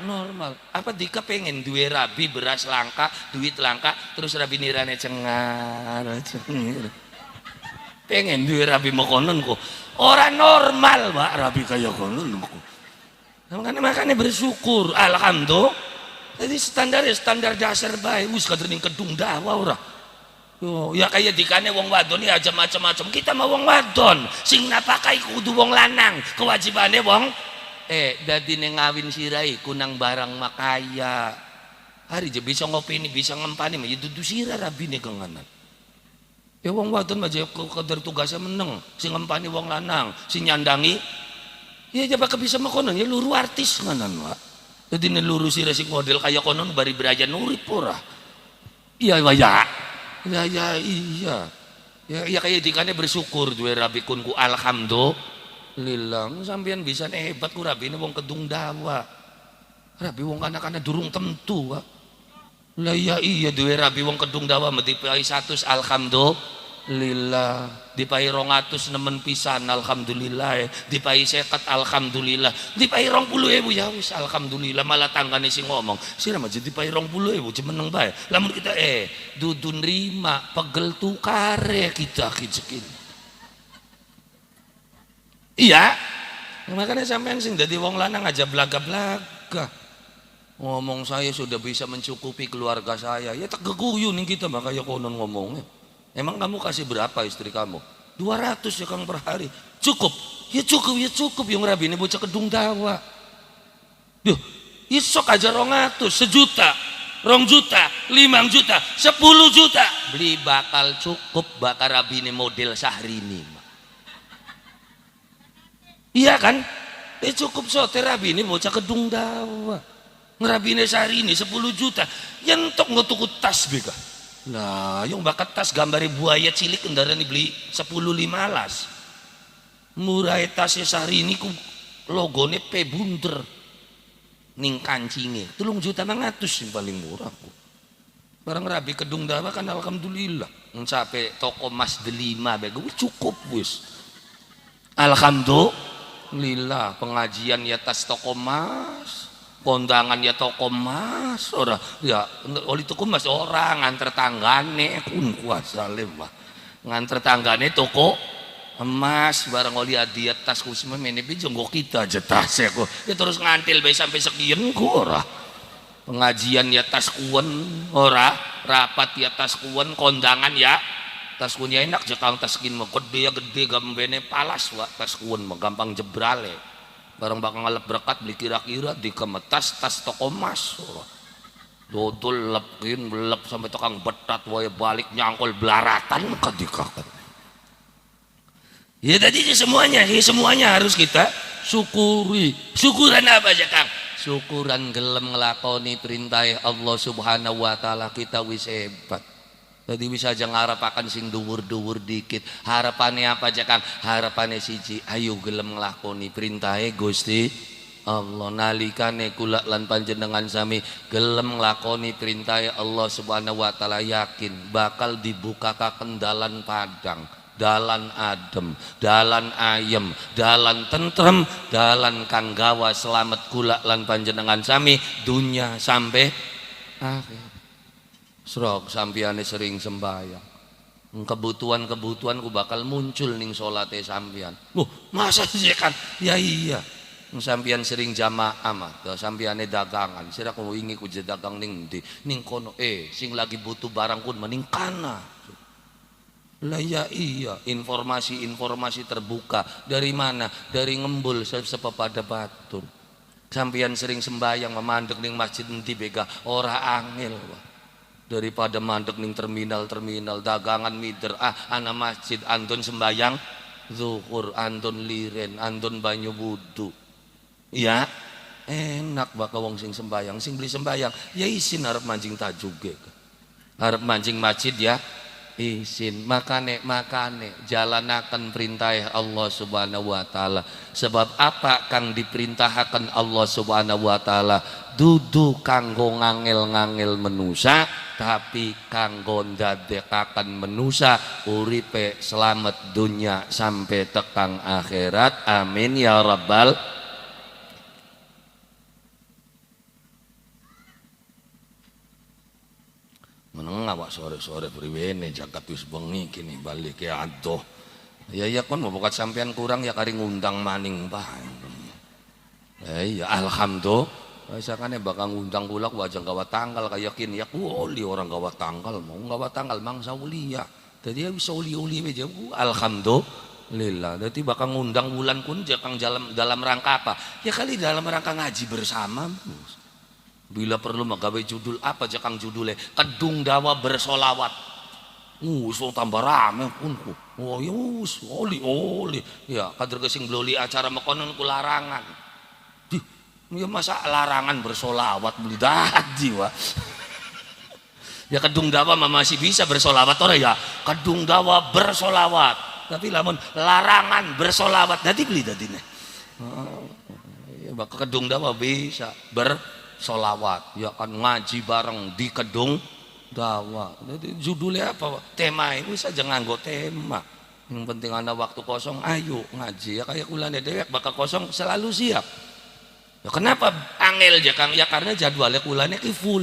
normal apa dika pengen duwe rabi beras langka duit langka terus rabi nirane cengar pengen duwe rabi mokonon kok orang normal mbak rabi kaya konon kok makanya bersyukur alhamdulillah Jadi standar dasar bae wis kadering kedung dawa ora. Yo, ya kaya dikane wong wadon ya aja macam-macam. Kita mau wong wadon, sing napakai kudu wong lanang. Kewajibane wong dadi ning ngawin sirai kunang barang makaya. Hari je bisa ngopi ini bisa ngempani mah ya dudu sira rabine kenganan. Ya wong wadon mah je kadar tugasnya meneng, sing ngempani wong lanang, sing nyandangi ya jaba bisa makonon ya luru artis nganan wa. Dadi neluru sira sing model kaya konon bari berajan urip ora. Iya ya. Ya iya. Ya kayak dikane bersyukur duwe rabi kunku alhamdulillah. Sampeyan bisa hebat ku rabine wong kedung dawa. Rabi wong kana-kana durung tentu, Pak. Lah iya duwe rabi wong kedung dawa dipai 100 alhamdulillah. Dipai 200 nemen pisan alhamdulillah. Dipai 50 alhamdulillah. Dipai 20.000 ya wis alhamdulillah. Malah tanggane sing ngomong, sira mah dipai 20.000 jemeneng bae. Lamun kita dudu nrima pegel tukare kita kijekin. Iya. Makanya sampean sing dadi wong lanang aja blaga-blaga. Ngomong saya sudah bisa mencukupi keluarga saya. Ya tak geguyu ning kita mah kaya konon ngomongnya. Emang kamu kasih berapa istri kamu? 200 ya Kang per hari. Cukup. Ya cukup yang rabi ini bocah kedung dawa. Duh, isok aja 200, 1 juta, 2 juta, 5 juta, 10 juta. Beli bakal cukup bakal rabi ini model Syahrini. Iya kan? Cukup sote rabi ini bocah kedung dawa. Ngerabi ini Syahrini 10 juta. Yentok ngetuku tas bega. Nah, yang bakat tas gambari buaya cilik kendaraan dibeli 10-15. Murah tasnya Syahrini ku logone P bunder. Ning kancingnya 3 juta 100 yang paling murah ku. Barang rabi kedung dawa kan alhamdulillah. Sampai toko mas delima bego cukup wis. Alhamdulillah pengajian ya tas toko mas. Kondangan ya toko emas ora ya oli toko emas orang nganter tanggane kun kuasa lemah nganter tanggane toko emas barang oli hadiah tas kusma mene bijonggo kita aja tas kok ya terus ngantil bae sampai sekian ku ora pengajian ya tas kuwen ora rapat ya tas kuwen kondangan ya tas kuwen ya enak jekang tas kin mah gede gambene palas wa tas kuwen mah gampang jebrale barang bakal ngalap berkat beli kira-kira di kemetas tas toko emas dodol lepin belep sampai tukang betat waya balik nyangkol belaratan kadikakan ya tadi semuanya harus kita syukuri. Syukuran apa aja Kang? Syukuran gelem ngelakoni perintah Allah subhanahu wa ta'ala kita wis hebat. Jadi bisa aja ngarapakan sing dhuwur-dhuwur dikit. Harapannya apa aja Kang? Harapannya siji, ayo gelem nglakoni perintahe Gusti Allah. Nalikane kula lan panjenengan sami gelem nglakoni perintahe Allah Subhanahu wa taala, yakin bakal dibukakan dalan padang, dalan adem, dalan ayem, dalan tentrem, dalan kang gawa selamat kula lan panjenengan sami dunya sampai akhir. Srok sampiane sering sembahyang. Kebutuhan-kebutuhan ku bakal muncul ning salate sampian. Masa sih kan? Ya iya. Sampian sering jamaah mah, sampiane dagangan. Sira ku wingi ku dagang ning ndi? Ning kono sing lagi butuh barang kun mending kana. Lah ya iya, informasi terbuka. Dari mana? Dari ngembul sepepada batur. Sampian sering sembahyang memandeg ning masjid endi bega ora angel. Daripada mandek ning terminal dagangan mider ana masjid andon sembayang zuhur andon liren andon banyu wudu ya enak bakal wong sing sembayang sing beli sembayang ya isin harap mancing tajuge harap mancing masjid ya isin makane jalanaken perintah Allah subhanahu wa ta'ala. Sebab apa kang diperintahkan Allah subhanahu wa ta'ala dudu kanggo ngangel menusa, tapi kanggo ndadekaken menusa uripe selamat dunia sampai tekang akhirat. Amin ya rabbal. Meneng awak sore-sore priwene jagat wis bengi kini balik ya adoh. Ya kon mau bukat sampean kurang ya kari ngundang maning bae. Ya alhamdulillah. Sakane bakal ngundang kula wajah gawa tanggal kayakin ya uli orang gawa tanggal mau gawa tanggal mangsa ulia. Dadi ya bisa uli-uli aja alhamdulillah. Dadi bakal ngundang wulan kun jakang dalam rangka apa? Ya kali dalam rangka ngaji bersama. Bila perlu magawe judul apa jakang judulnya Kedung Dawa Bersolawat. So tambah rame kunku. Oh ya oli. Ya kader gesing bloli acara mekonon ku larangan. Ya masa larangan bersolawat beli dadi wa. Ya Kedung Dawa masih bisa bersolawat ora ya. Kedung Dawa bersolawat. Tapi lamun larangan bersolawat dadi beli dadine. Ya bakal Kedung Dawa bisa bersolawat. Ya kan ngaji bareng di Kedung Dawa. Jadi judulnya apa? Tema itu saja nganggo tema. Yang penting ada waktu kosong, ayo ngaji. Ya kayak kulane dewek bakal kosong selalu siap. Ya kenapa angel ya Kang? Ya karena jadwalnya kulane ki full.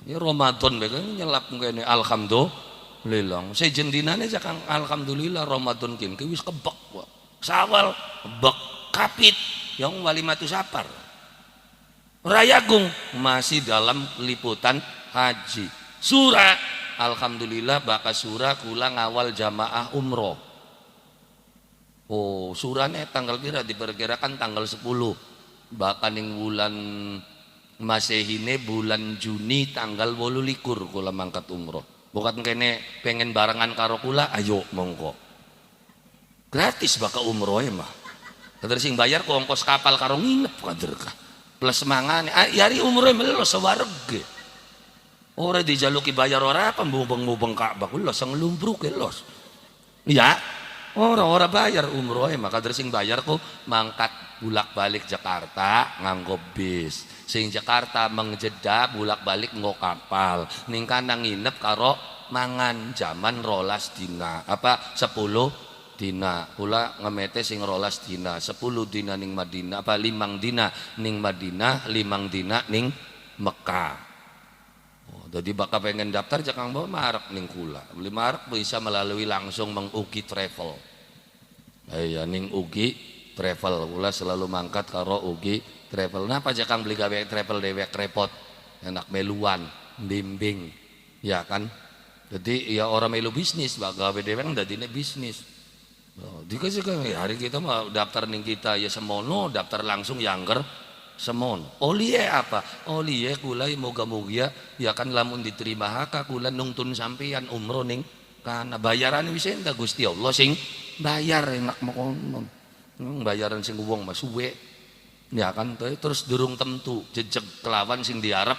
Ya Ramadan mereka nyelap kene alhamdulillah. Sejen dinane ya Kang alhamdulillah Ramadan kene ki wis kebek wae. Sawal kebek kapit yang walimatu sapar. Rayagung masih dalam liputan haji. Surah alhamdulillah bakal surah kula ngawal jamaah umroh. Oh, surahnya tanggal kira diperkirakan tanggal 10. Bahkan yang bulan Masehine bulan Juni tanggal 28 kula mangkat umroh. Bukan kene pengen barengan karo kula, ayo monggo. Gratis bakal umroh mah. Kader sing bayar ku ongkos kapal karo nginep kader ka. Plus mangane yari umroh melo sawarege. Ora dijaluki bayar ora pembubeng-bubeng Ka'bah kula sang lumbruk los. Ya, ora bayar umroh mah kader sing bayar ku mangkat bulak-balik Jakarta nganggo bis. Sing Jakarta mengjeda bulak-balik nggo kapal. Ning kana nginep karo mangan jaman rolas dina. Apa 10 dina. Kula ngemete sing rolas dina. 10 dina ning Madinah apa 5 dina ning Madinah, 5 dina ning Mekah. Oh, jadi bakal pengen daftar jakang bawa marak ning kula. Beli marak bisa melalui langsung mengugi travel. Ya ning ugi travel kula selalu mangkat karo ugi travel. Napa jakang beli gawe travel dewek repot. Enak meluan, bimbing. Ya kan? Jadi ya orang melu bisnis, gawe dewek dadine bisnis. Oh, dikasih kan hari kita mah daftar ning kita ya semono, daftar langsung yangger semon. Olie apa? Olie kula moga-moga ya kan lamun diterima haka kula nungtun sampeyan umroh ning kana bayaran wis endah Gusti Allah sing bayar enak mokon. Bayaran sing wong mah suwe. Ya kan terus durung tentu jejeg kelawan sing diarep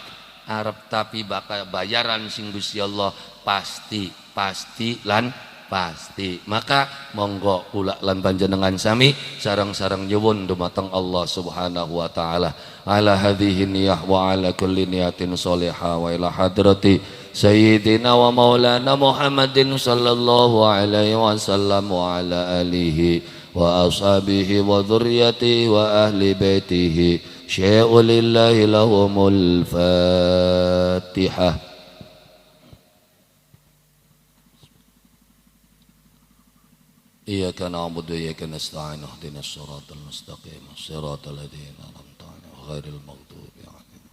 tapi bakal bayaran sing Gusti Allah pasti lan pasti. Maka monggo kula lan panjenengan sami sareng-sareng nyuwun dumateng Allah Subhanahu wa taala ala hadhihi niyah wa ala kulli niyatin sholihah wa ila hadrati sayyidina wa maulana Muhammadin sallallahu alaihi wasallam wa ala alihi wa ashabihi wa dzurriyyatihi wa ahli baitihi syai'u lillahi lahumul fatihah. Iyyaka na'budu wa iyyaka nasta'in ihdinas siratal mustaqim siratal ladzina an'amta 'alaihim ghairil maghdubi 'alaihim.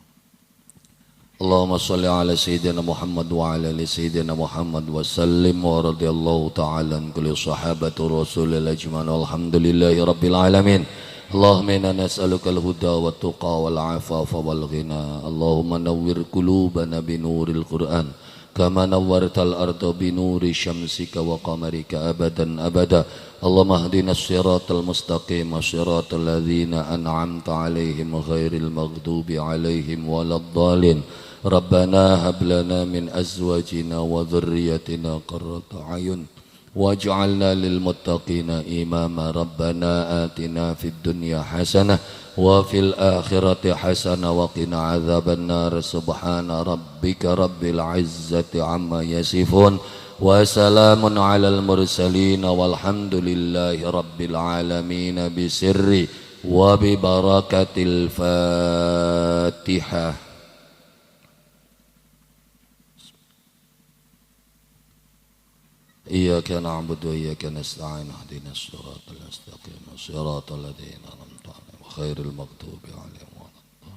Allahumma shalli 'ala sayyidina Muhammad wa 'ala ali sayyidina Muhammad wa sallim wa radhiyallahu ta'ala an kulli sahabati rasulil ajmain walhamdulillahi rabbil alamin. Allahumma inna nas'aluka al-huda wat tuqa wal 'afafa wal ghina. Allahumma nawwir qulubana bi nuril Qur'an kama nawwartal arda bi nuri syamsika wa qamarika abadan abada. Allahumma hdina siratal mustaqim siratal ladzina an'amta 'alaihim ghairil maghdubi 'alaihim waladdallin. Rabbana hab lana min azwajina wa dhurriyyatina qurrata a'yun waj'alna lil muttaqina imama. Rabbana atina fid dunya hasanah wa fil akhirati hasanah wa qina adzabannar. Subhana rabbika rabbil izzati amma yasifun wa salamun alal mursalin walhamdulillahi rabbil alamin bisirri wa bi barakatil Fatihah. Iyyaka na'budu wa iyyaka nasta'in ihdinas siratal mustaqim siratal ladzina an'amta 'alaihim ghairil maghdubi 'alaihim waladdallin.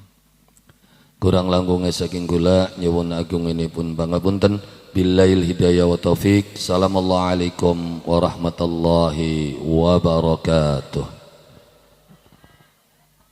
kurang langkungnya saking kula nyuwun agung ini pun pangapunten. Billail hidayah wa taufik. Assalamualaikum warahmatullahi wabarakatuh.